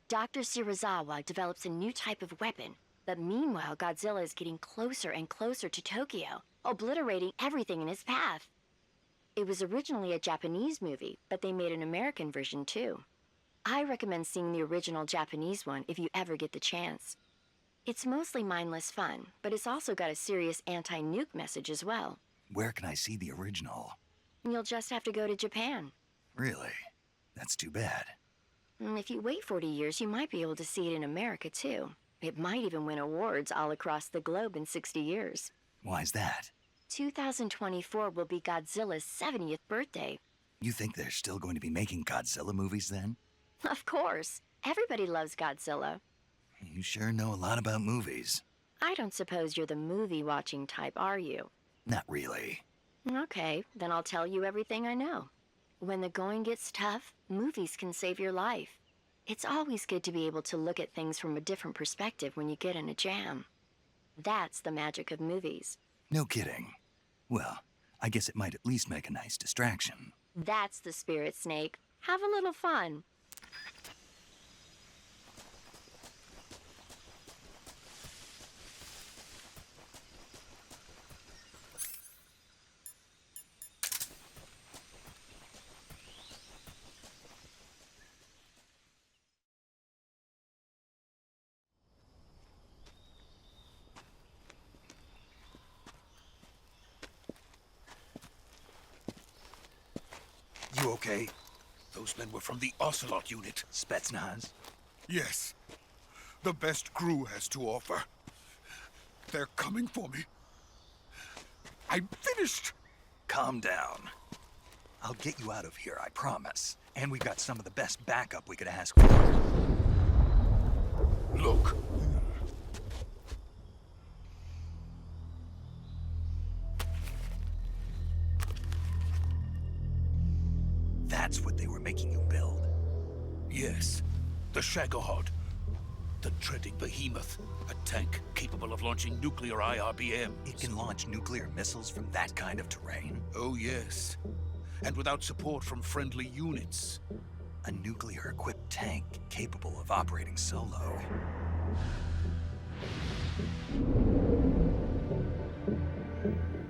Dr. Shirazawa develops a new type of weapon, but meanwhile Godzilla is getting closer and closer to Tokyo, obliterating everything in his path. It was originally a Japanese movie, but they made an American version too. I recommend seeing the original Japanese one if you ever get the chance. It's mostly mindless fun, but it's also got a serious anti-nuke message as well. Where can I see the original? You'll just have to go to Japan. Really? That's too bad. If you wait 40 years, you might be able to see it in America too. It might even win awards all across the globe in 60 years. Why's that? 2024 will be Godzilla's 70th birthday. You think they're still going to be making Godzilla movies then? Of course. Everybody loves Godzilla. You sure know a lot about movies. I don't suppose you're the movie-watching type, are you? Not really. Okay, then I'll tell you everything I know. When the going gets tough, movies can save your life. It's always good to be able to look at things from a different perspective when you get in a jam. That's the magic of movies. No kidding. Well, I guess it might at least make a nice distraction. That's the spirit, Snake. Have a little fun. You okay? Those men were from the Ocelot unit. Spetsnaz? Yes. The best crew has to offer. They're coming for me. I'm finished. Calm down. I'll get you out of here, I promise. And we've got some of the best backup we could ask for. Look. That's what they were making you build. Yes. The Shagohod. The treading behemoth. A tank capable of launching nuclear IRBMs. It can launch nuclear missiles from that kind of terrain? Oh, yes. And without support from friendly units. A nuclear-equipped tank capable of operating solo.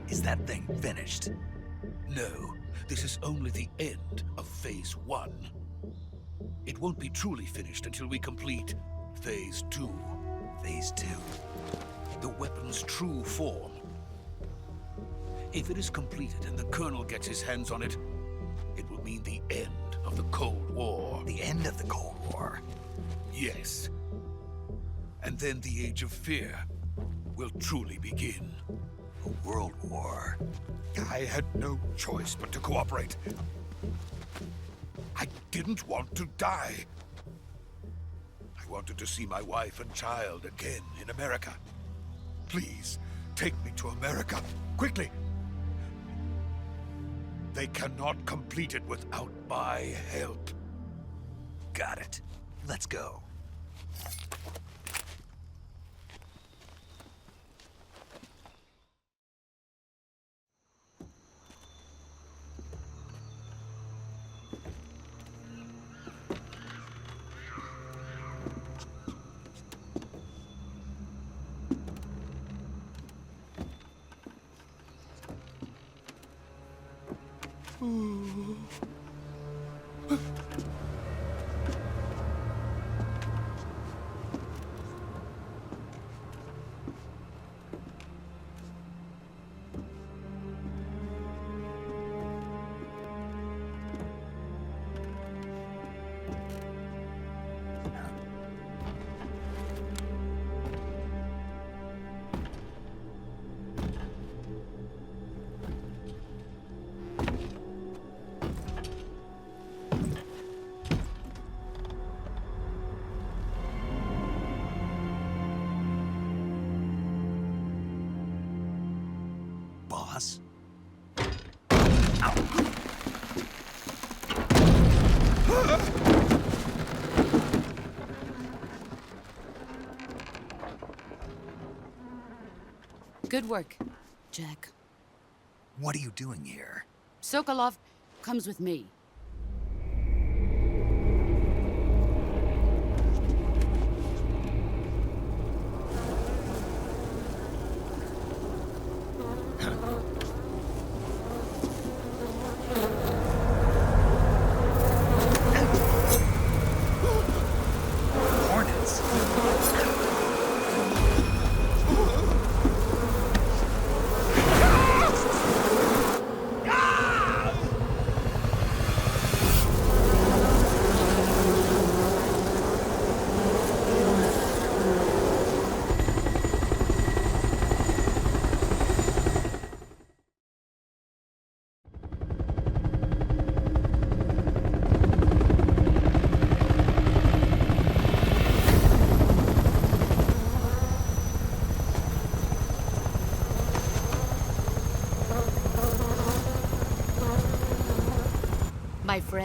Is that thing finished? No, this is only the end of Phase 1. It won't be truly finished until we complete Phase 2. Phase 2? The weapon's true form. If it is completed and the Colonel gets his hands on it, it will mean the end of the Cold War. The end of the Cold War? Yes. And then the Age of Fear will truly begin. A world war? I had no choice but to cooperate. I didn't want to die. I wanted to see my wife and child again in America. Please, take me to America, quickly. They cannot complete it without my help. Got it. Let's go. Boss? Good work, Jack. What are you doing here? Sokolov comes with me. Hornets?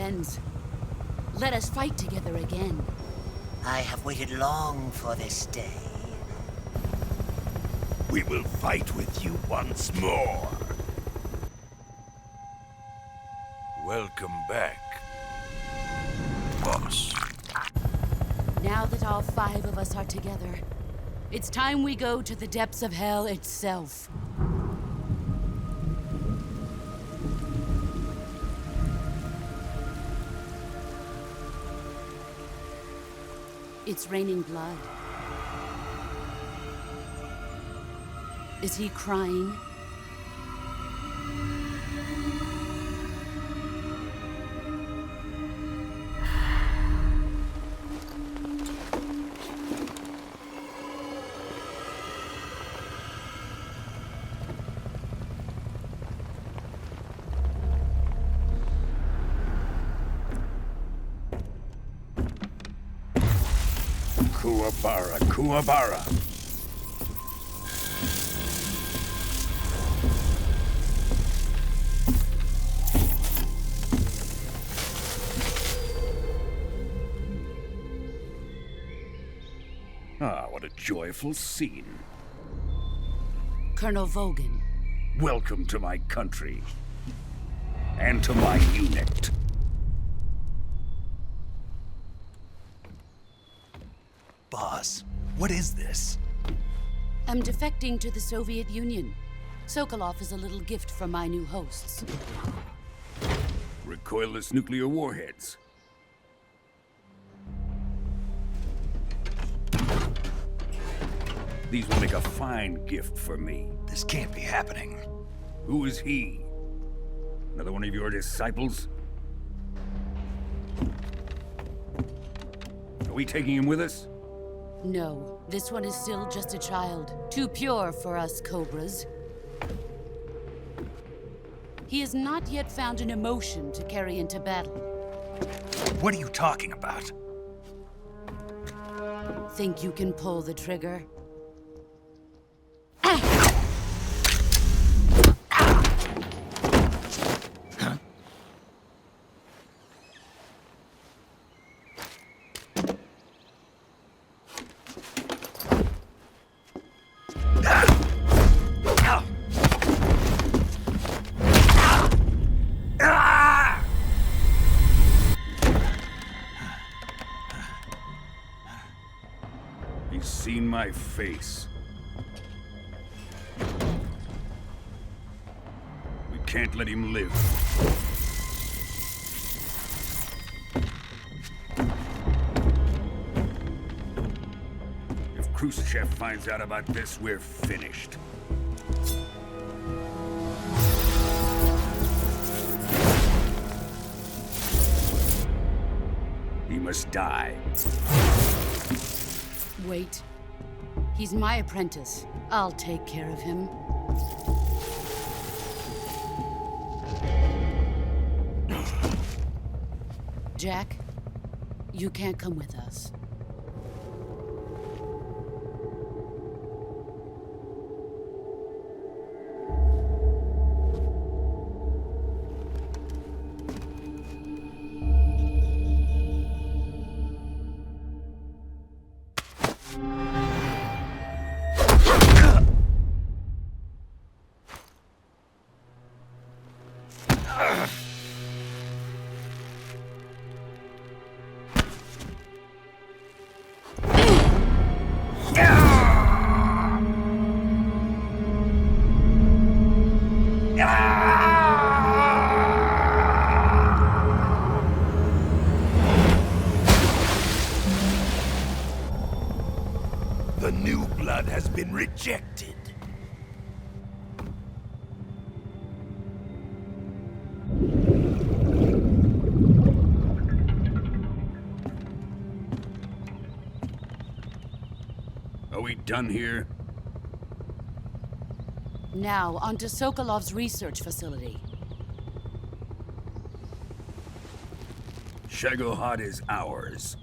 friends. Let us fight together again. I have waited long for this day. We will fight with you once more. Welcome back, boss. Now that all 5 of us are together, it's time we go to the depths of hell itself. It's raining blood. Is he crying? Kuwabara, Kuwabara. Ah, what a joyful scene. Colonel Vogan. Welcome to my country. And to my unit. Boss, what is this? I'm defecting to the Soviet Union. Sokolov is a little gift from my new hosts. Recoilless nuclear warheads. These will make a fine gift for me. This can't be happening. Who is he? Another one of your disciples? Are we taking him with us? No, this one is still just a child. Too pure for us Cobras. He has not yet found an emotion to carry into battle. What are you talking about? Think you can pull the trigger? He's seen my face. We can't let him live. If Khrushchev finds out about this, we're finished. He must die. Wait. He's my apprentice. I'll take care of him. Jack, you can't come with us. The new blood has been rejected. Are we done here? Now, onto Sokolov's research facility. Shagohod is ours.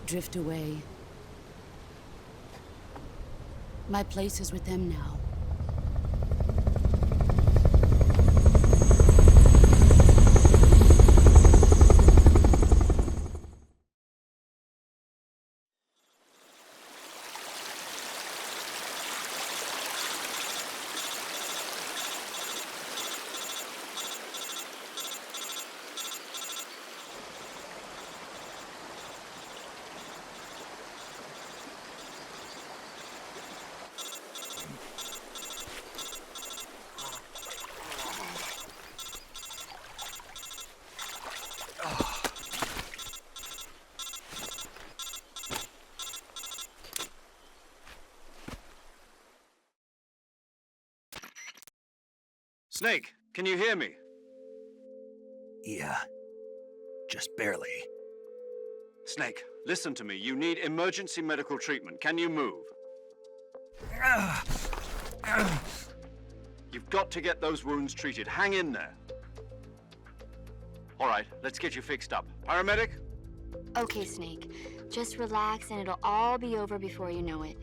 Drift away. My place is with them now. Snake, can you hear me? Yeah. Just barely. Snake, listen to me. You need emergency medical treatment. Can you move? You've got to get those wounds treated. Hang in there. All right, let's get you fixed up. Paramedic? Okay, Snake. Just relax and it'll all be over before you know it.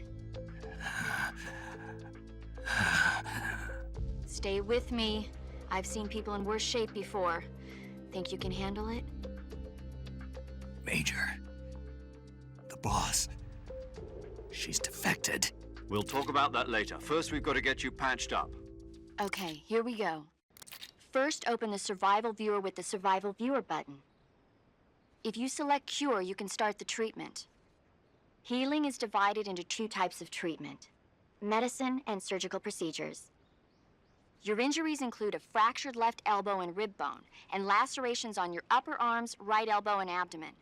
Stay with me. I've seen people in worse shape before. Think you can handle it? Major. The boss. She's defected. We'll talk about that later. First, we've got to get you patched up. Okay, here we go. First, open the Survival Viewer with the Survival Viewer button. If you select Cure, you can start the treatment. Healing is divided into 2 types of treatment: medicine and surgical procedures. Your injuries include a fractured left elbow and rib bone, and lacerations on your upper arms, right elbow, and abdomen.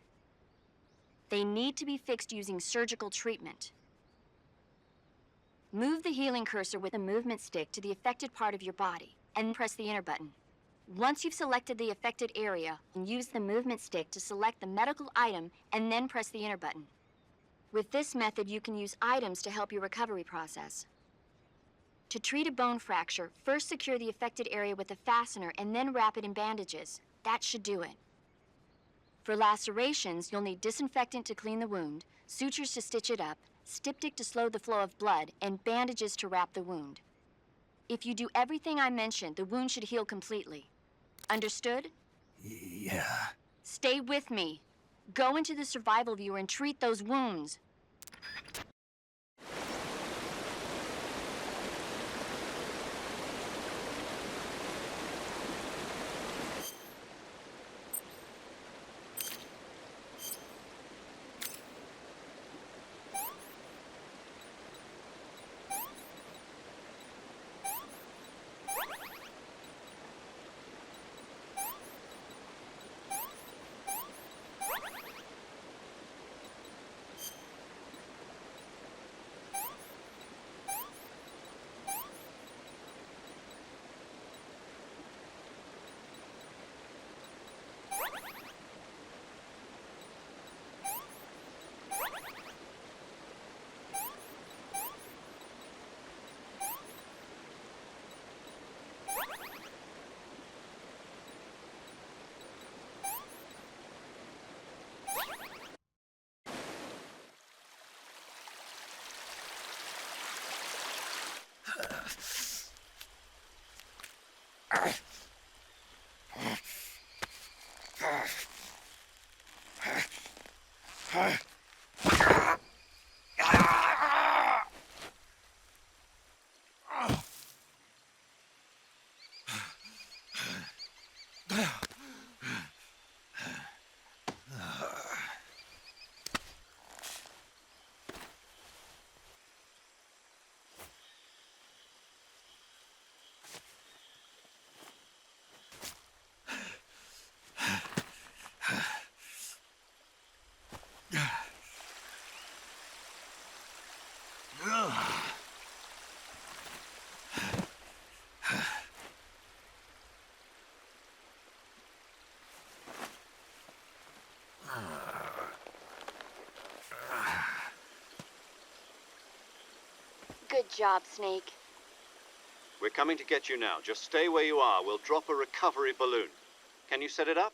They need to be fixed using surgical treatment. Move the healing cursor with a movement stick to the affected part of your body, and press the enter button. Once you've selected the affected area, use the movement stick to select the medical item, and then press the enter button. With this method, you can use items to help your recovery process. To treat a bone fracture, first secure the affected area with a fastener and then wrap it in bandages. That should do it. For lacerations, you'll need disinfectant to clean the wound, sutures to stitch it up, styptic to slow the flow of blood, and bandages to wrap the wound. If you do everything I mentioned, the wound should heal completely. Understood? Yeah. Stay with me. Go into the Survival Viewer and treat those wounds. Good job, Snake. We're coming to get you now. Just stay where you are. We'll drop a recovery balloon. Can you set it up?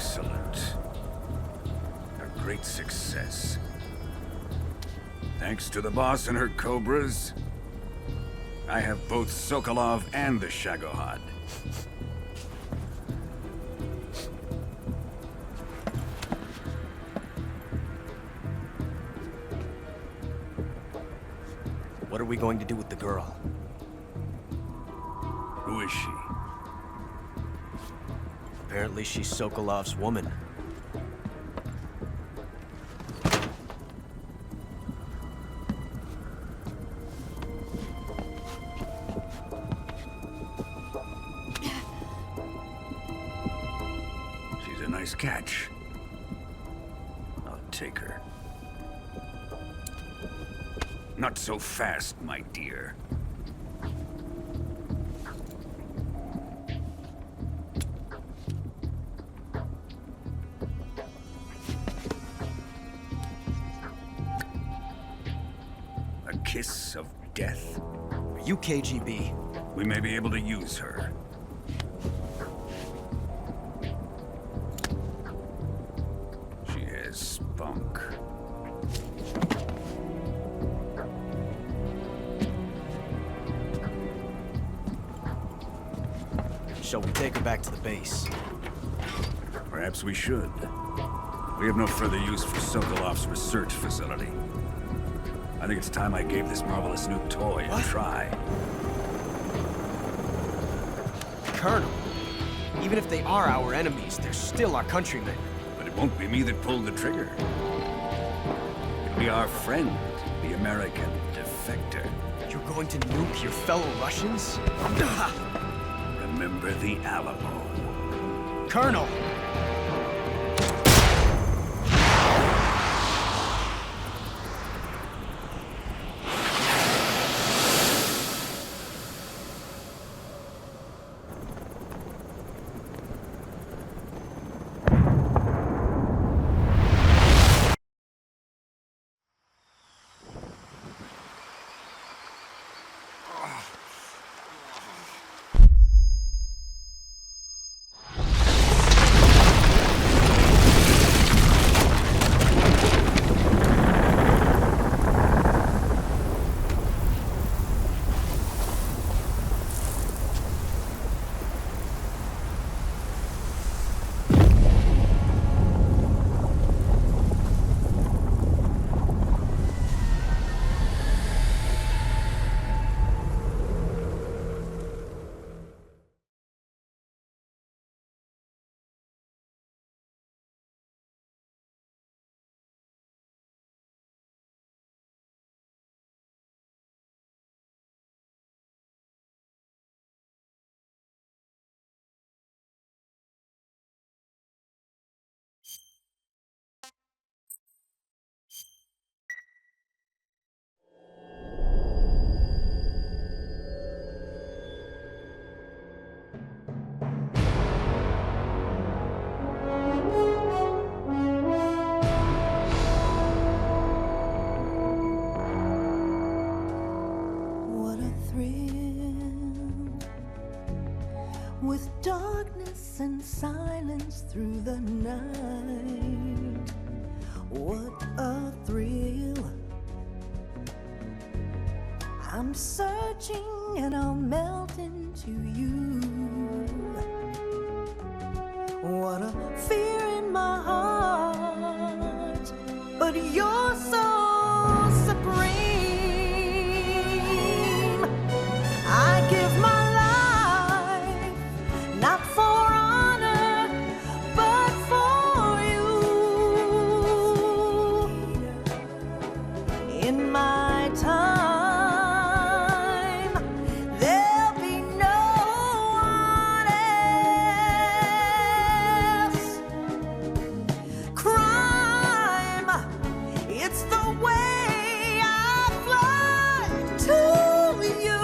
Excellent. A great success. Thanks to the boss and her cobras, I have both Sokolov and the Shagohod. What are we going to do with the girl? Who is she? Apparently she's Sokolov's woman. She's a nice catch. I'll take her. Not so fast, my dear. A kiss of death? Are you KGB? We may be able to use her. She has spunk. Shall we take her back to the base? Perhaps we should. We have no further use for Sokolov's research facility. I think it's time I gave this marvelous new toy a try. Colonel, even if they are our enemies, they're still our countrymen. But it won't be me that pulled the trigger. It'll be our friend, the American defector. You're going to nuke your fellow Russians? Remember the Alamo. Colonel! With darkness and silence through the night, what a thrill. I'm searching and I'll melt into you. What a fear in my heart, but you're so supreme. I give my not for honor, but for you. In my time, there'll be no one else. Crime, it's the way I fly to you.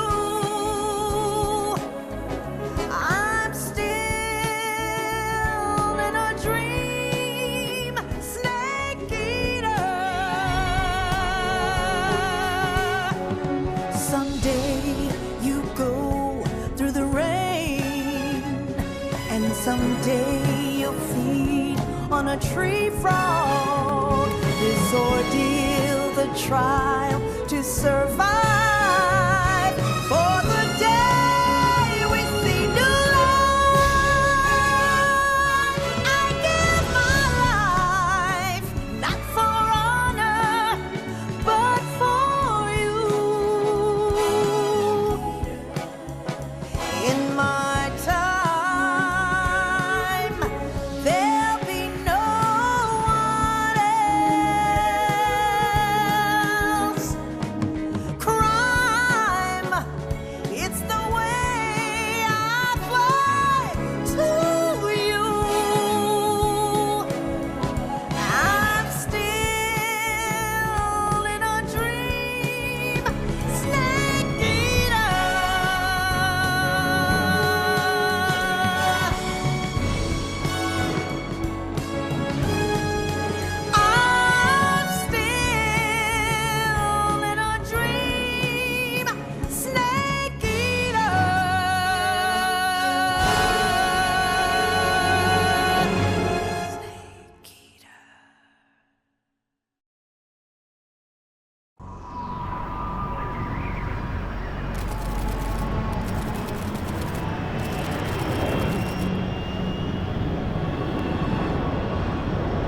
Someday you'll feed on a tree frog. This ordeal, the trial to survive. For the day we see new life, I give my life, not for honor, but for you. In my time, there'll be no one else. Crime, it's the way I fly to you. I'm still in a dream, snake eater. I'm still in a dream, snake eater. Snake eater.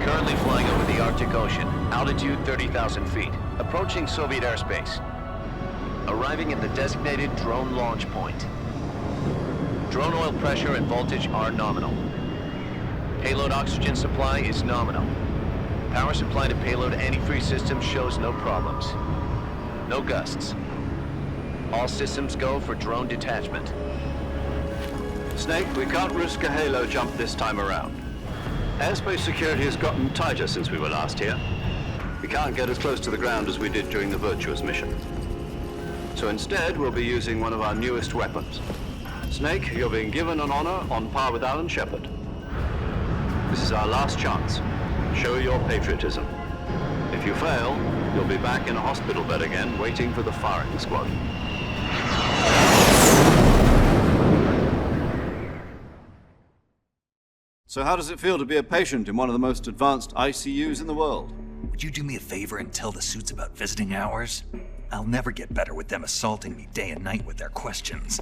Currently flying over the Arctic Ocean, altitude 30,000 feet, approaching Soviet airspace. Arriving at the designated drone launch point. Drone oil pressure and voltage are nominal. Payload oxygen supply is nominal. Power supply to payload antifreeze system shows no problems. No gusts. All systems go for drone detachment. Snake, we can't risk a halo jump this time around. Airspace security has gotten tighter since we were last here. We can't get as close to the ground as we did during the Virtuous mission. So instead, we'll be using one of our newest weapons. Snake, you're being given an honor on par with Alan Shepard. This is our last chance. Show your patriotism. If you fail, you'll be back in a hospital bed again, waiting for the firing squad. So how does it feel to be a patient in one of the most advanced ICUs in the world? Would you do me a favor and tell the suits about visiting hours? I'll never get better with them assaulting me day and night with their questions.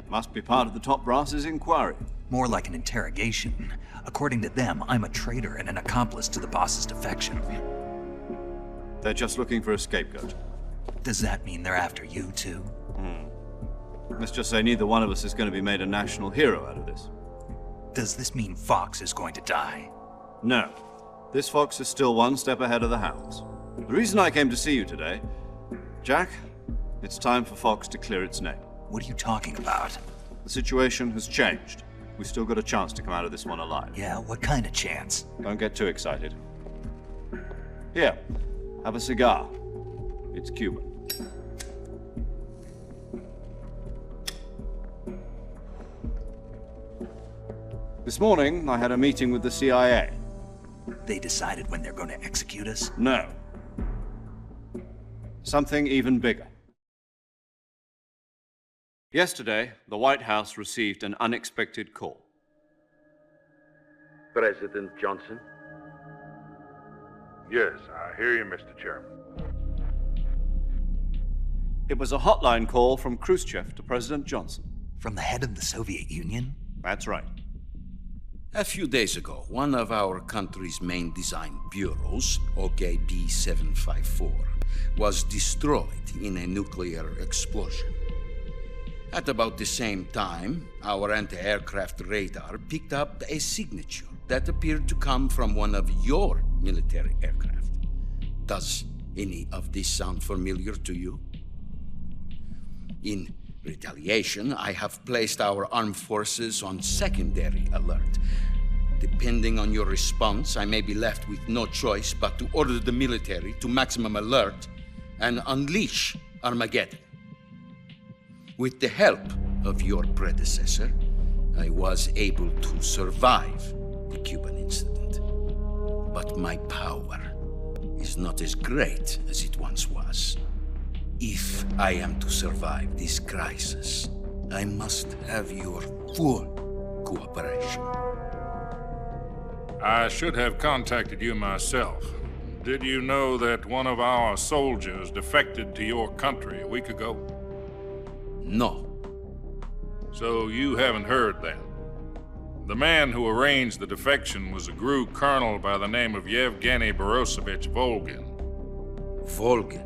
Must be part of the top brass's inquiry. More like an interrogation. According to them, I'm a traitor and an accomplice to the boss's defection. They're just looking for a scapegoat. Does that mean they're after you, too? Let's just say neither one of us is going to be made a national hero out of this. Does this mean Fox is going to die? No. This fox is still one step ahead of the hounds. The reason I came to see you today, Jack, it's time for Fox to clear its name. What are you talking about? The situation has changed. We've still got a chance to come out of this one alive. Yeah, what kind of chance? Don't get too excited. Here, have a cigar. It's Cuban. This morning, I had a meeting with the CIA. They decided when they're going to execute us? No. Something even bigger. Yesterday, the White House received an unexpected call. President Johnson? Yes, I hear you, Mr. Chairman. It was a hotline call from Khrushchev to President Johnson. From the head of the Soviet Union? That's right. A few days ago, one of our country's main design bureaus, OKB 754, was destroyed in a nuclear explosion. At about the same time, our anti-aircraft radar picked up a signature that appeared to come from one of your military aircraft. Does any of this sound familiar to you? In retaliation, I have placed our armed forces on secondary alert. Depending on your response, I may be left with no choice but to order the military to maximum alert and unleash Armageddon. With the help of your predecessor, I was able to survive the Cuban incident. But my power is not as great as it once was. If I am to survive this crisis, I must have your full cooperation. I should have contacted you myself. Did you know that one of our soldiers defected to your country a week ago? No. So you haven't heard then. The man who arranged the defection was a GRU colonel by the name of Yevgeny Borosovich Volgin. Volgin.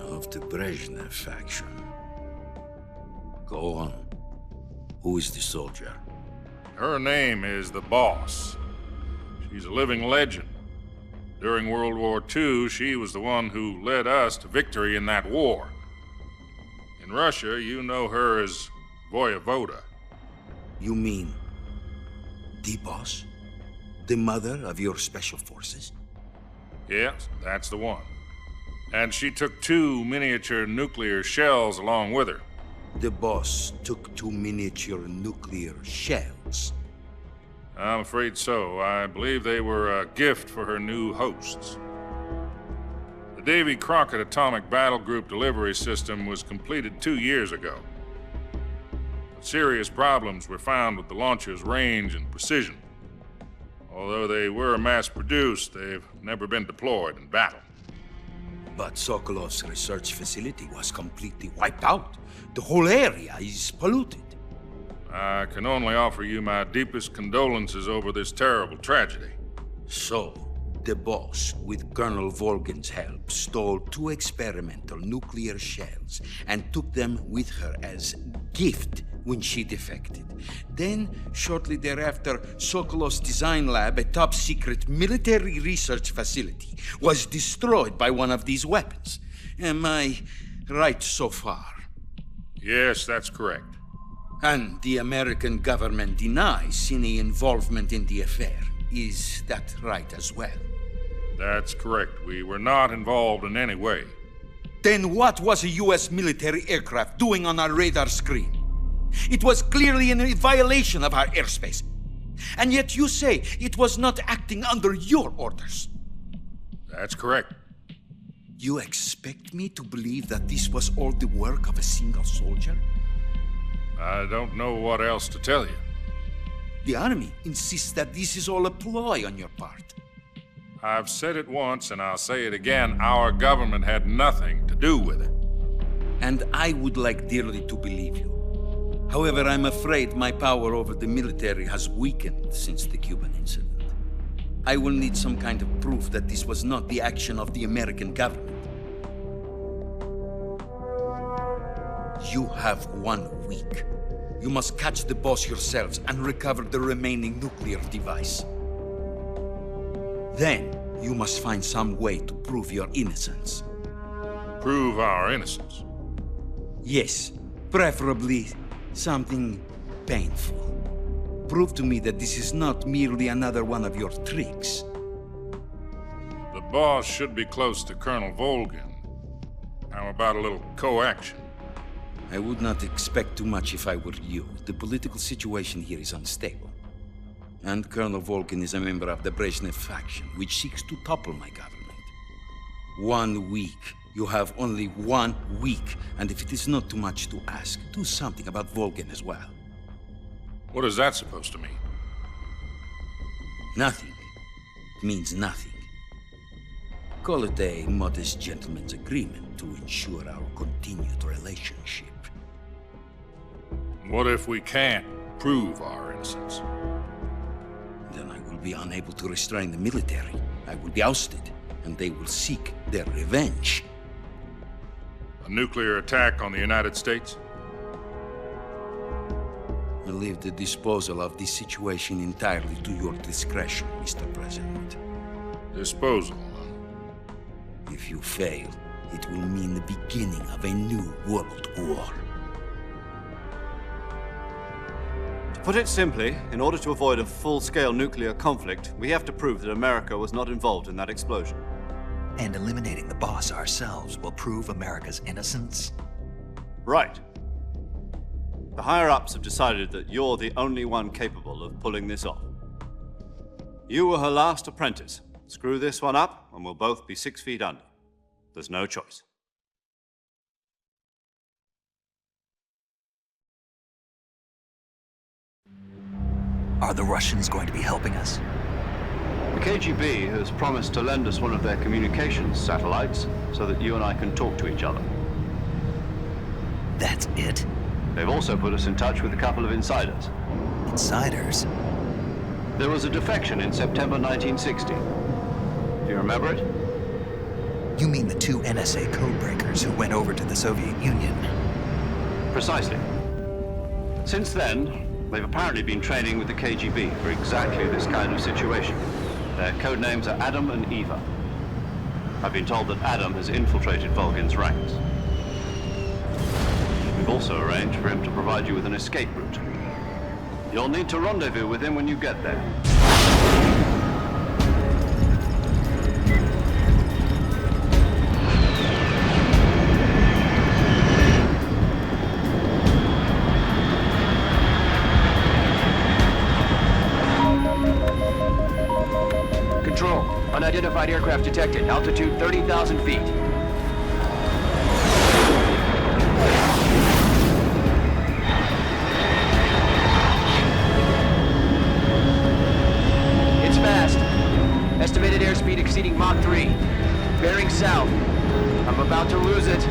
Of the Brezhnev faction. Go on. Who is the soldier? Her name is the Boss. She's a living legend. During World War II, she was the one who led us to victory in that war. In Russia, you know her as Voyevoda. You mean the boss? The mother of your special forces? Yes, that's the one. And she took 2 miniature nuclear shells along with her. The boss took 2 miniature nuclear shells. I'm afraid so. I believe they were a gift for her new hosts. The Davy Crockett Atomic Battle Group delivery system was completed 2 years ago. But serious problems were found with the launcher's range and precision. Although they were mass-produced, they've never been deployed in battle. But Sokolov's research facility was completely wiped out. The whole area is polluted. I can only offer you my deepest condolences over this terrible tragedy. So, the boss, with Colonel Volgin's help, stole 2 experimental nuclear shells and took them with her as gift when she defected. Then, shortly thereafter, Sokolov's design lab, a top-secret military research facility, was destroyed by one of these weapons. Am I right so far? Yes, that's correct. And the American government denies any involvement in the affair. Is that right as well? That's correct. We were not involved in any way. Then what was a U.S. military aircraft doing on our radar screen? It was clearly in violation of our airspace. And yet you say it was not acting under your orders. That's correct. You expect me to believe that this was all the work of a single soldier? I don't know what else to tell you. The Army insists that this is all a ploy on your part. I've said it once and I'll say it again. Our government had nothing to do with it. And I would like dearly to believe you. However, I'm afraid my power over the military has weakened since the Cuban incident. I will need some kind of proof that this was not the action of the American government. You have 1 week. You must catch the boss yourselves and recover the remaining nuclear device. Then, you must find some way to prove your innocence. Prove our innocence? Yes, preferably something painful. Prove to me that this is not merely another one of your tricks. The boss should be close to Colonel Volgin. How about a little co-action? I would not expect too much if I were you. The political situation here is unstable. And Colonel Volgin is a member of the Brezhnev faction, which seeks to topple my government. 1 week. You have only 1 week. And if it is not too much to ask, do something about Volgin as well. What is that supposed to mean? Nothing. It means nothing. Call it a modest gentleman's agreement to ensure our continued relationship. What if we can't prove our innocence? Then I will be unable to restrain the military. I will be ousted, and they will seek their revenge. A nuclear attack on the United States? I leave the disposal of this situation entirely to your discretion, Mr. President. Disposal, huh? If you fail, it will mean the beginning of a new world war. To put it simply, in order to avoid a full-scale nuclear conflict, we have to prove that America was not involved in that explosion. And eliminating the boss ourselves will prove America's innocence? Right. The higher-ups have decided that you're the only one capable of pulling this off. You were her last apprentice. Screw this one up, and we'll both be 6 feet under. There's no choice. Are the Russians going to be helping us? The KGB has promised to lend us one of their communications satellites so that you and I can talk to each other. That's it? They've also put us in touch with a couple of insiders. Insiders? There was a defection in September 1960. Do you remember it? You mean the two NSA codebreakers who went over to the Soviet Union? Precisely. Since then, they've apparently been training with the KGB for exactly this kind of situation. Their code names are Adam and Eva. I've been told that Adam has infiltrated Volgin's ranks. We've also arranged for him to provide you with an escape route. You'll need to rendezvous with him when you get there. Control, unidentified aircraft detected. Altitude 30,000 feet. It's fast. Estimated airspeed exceeding Mach 3. Bearing south. I'm about to lose it.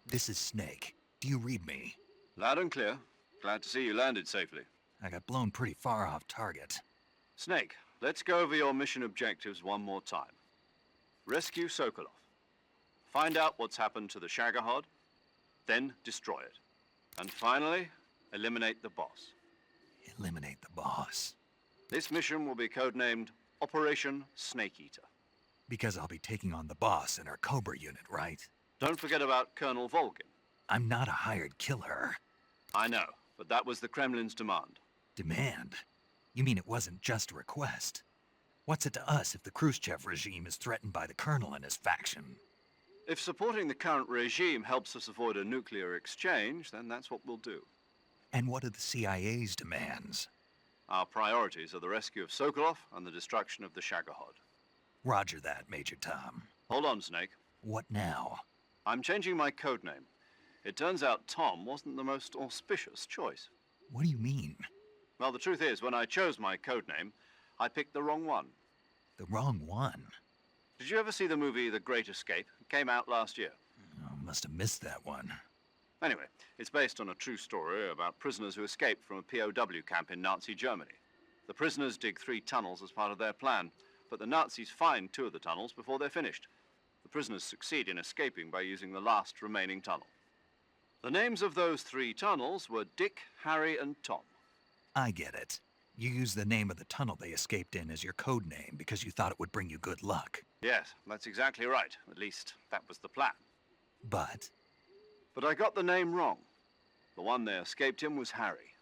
This is Snake. Do you read me? Loud and clear. Glad to see you landed safely. I got blown pretty far off target. Snake, let's go over your mission objectives one more time. Rescue Sokolov. Find out what's happened to the Shagohod, then destroy it. And finally, eliminate the boss. Eliminate the boss. This mission will be codenamed Operation Snake Eater. Because I'll be taking on the boss in our Cobra unit, right? Don't forget about Colonel Volgin. I'm not a hired killer. I know, but that was the Kremlin's demand. Demand? You mean it wasn't just a request? What's it to us if the Khrushchev regime is threatened by the Colonel and his faction? If supporting the current regime helps us avoid a nuclear exchange, then that's what we'll do. And what are the CIA's demands? Our priorities are the rescue of Sokolov and the destruction of the Shagohod. Roger that, Major Tom. Hold on, Snake. What now? I'm changing my codename. It turns out Tom wasn't the most auspicious choice. What do you mean? Well, the truth is, when I chose my codename, I picked the wrong one. The wrong one? Did you ever see the movie The Great Escape? It came out last year. Oh, must have missed that one. Anyway, it's based on a true story about prisoners who escaped from a POW camp in Nazi Germany. The prisoners dig 3 tunnels as part of their plan, but the Nazis find 2 of the tunnels before they're finished. The prisoners succeed in escaping by using the last remaining tunnel. The names of those 3 tunnels were Dick, Harry, and Tom. I get it. You used the name of the tunnel they escaped in as your code name because you thought it would bring you good luck. Yes, that's exactly right. At least, that was the plan. But I got the name wrong. The one they escaped in was Harry.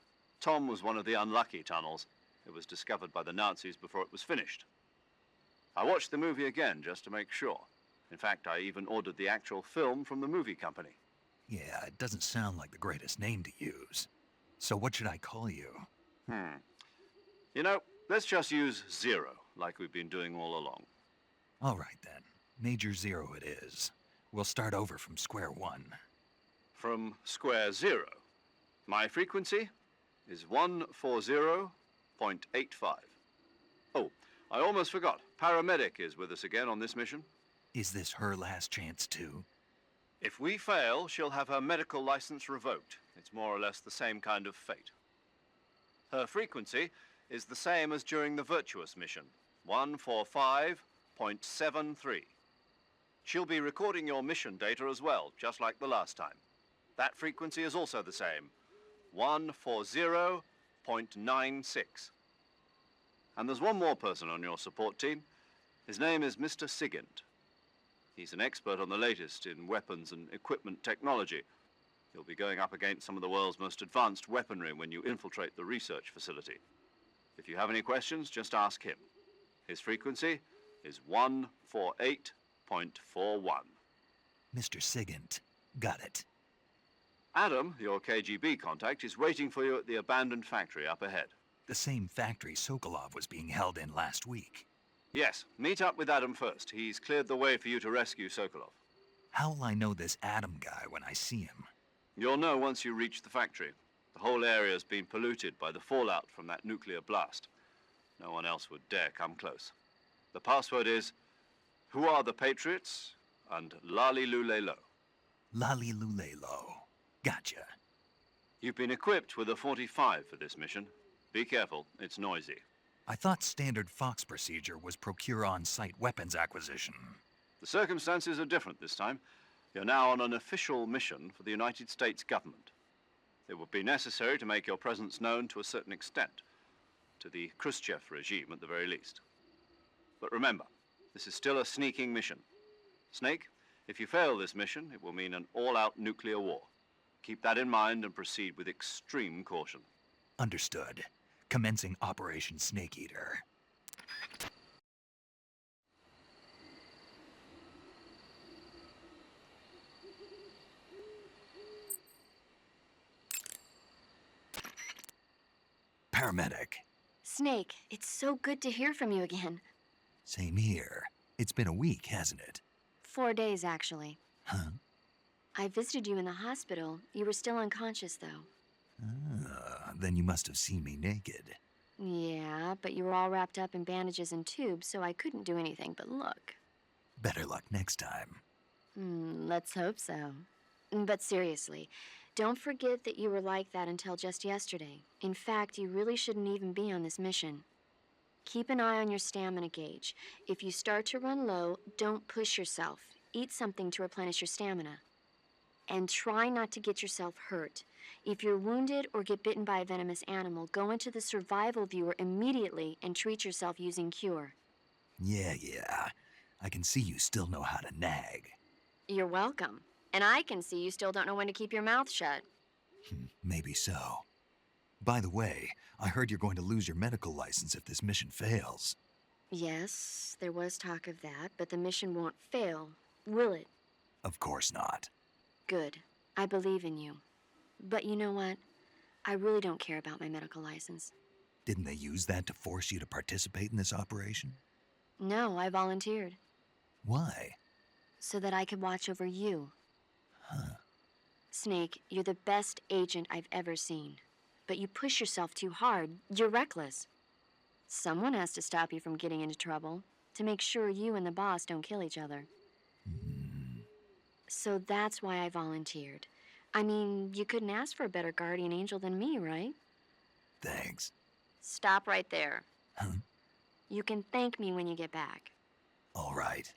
Tom was one of the unlucky tunnels. It was discovered by the Nazis before it was finished. I watched the movie again just to make sure. In fact, I even ordered the actual film from the movie company. yeah, it doesn't sound like the greatest name to use. So what should I call you? You know, let's just use Zero, like we've been doing all along. All right then. Major Zero it is. We'll start over from square one. From square 0. My frequency is 140.85. Oh, I almost forgot. Paramedic is with us again on this mission. Is this her last chance, too? If we fail, she'll have her medical license revoked. It's more or less the same kind of fate. Her frequency is the same as during the Virtuous mission, 145.73. She'll be recording your mission data as well, just like the last time. That frequency is also the same, 140.96. And there's one more person on your support team. His name is Mr. Sigint. He's an expert on the latest in weapons and equipment technology. You'll be going up against some of the world's most advanced weaponry when you infiltrate the research facility. If you have any questions, just ask him. His frequency is 148.41. Mr. Sigint. Got it. Adam, your KGB contact, is waiting for you at the abandoned factory up ahead. The same factory Sokolov was being held in last week. Yes, meet up with Adam first. He's cleared the way for you to rescue Sokolov. How will I know this Adam guy when I see him? You'll know once you reach the factory. The whole area's been polluted by the fallout from that nuclear blast. No one else would dare come close. The password is, "Who are the Patriots?" and "Lali Lule Lo." Lali Lule Lo. Gotcha. You've been equipped with a 45 for this mission. Be careful, it's noisy. I thought standard Fox procedure was procure on-site weapons acquisition. The circumstances are different this time. You're now on an official mission for the United States government. It would be necessary to make your presence known to a certain extent, to the Khrushchev regime at the very least. But remember, this is still a sneaking mission. Snake, if you fail this mission, it will mean an all-out nuclear war. Keep that in mind and proceed with extreme caution. Understood. Commencing Operation Snake Eater. Paramedic. Snake, it's so good to hear from you again. Same here. It's been a week, hasn't it? 4 days, actually. Huh? I visited you in the hospital. You were still unconscious, though. Then you must have seen me naked. Yeah, but you were all wrapped up in bandages and tubes, so I couldn't do anything but look. Better luck next time. Let's hope so. But seriously, don't forget that you were like that until just yesterday. In fact, you really shouldn't even be on this mission. Keep an eye on your stamina gauge. If you start to run low, don't push yourself. Eat something to replenish your stamina. And try not to get yourself hurt. If you're wounded or get bitten by a venomous animal, go into the survival viewer immediately and treat yourself using Cure. Yeah. I can see you still know how to nag. You're welcome. And I can see you still don't know when to keep your mouth shut. Maybe so. By the way, I heard you're going to lose your medical license if this mission fails. Yes, there was talk of that, but the mission won't fail, will it? Of course not. Good. I believe in you. But you know what? I really don't care about my medical license. Didn't they use that to force you to participate in this operation? No, I volunteered. Why? So that I could watch over you. Huh. Snake, you're the best agent I've ever seen. But you push yourself too hard. You're reckless. Someone has to stop you from getting into trouble, to make sure you and the boss don't kill each other. So that's why I volunteered. I mean, you couldn't ask for a better guardian angel than me, right? Thanks. Stop right there. Huh? You can thank me when you get back. All right.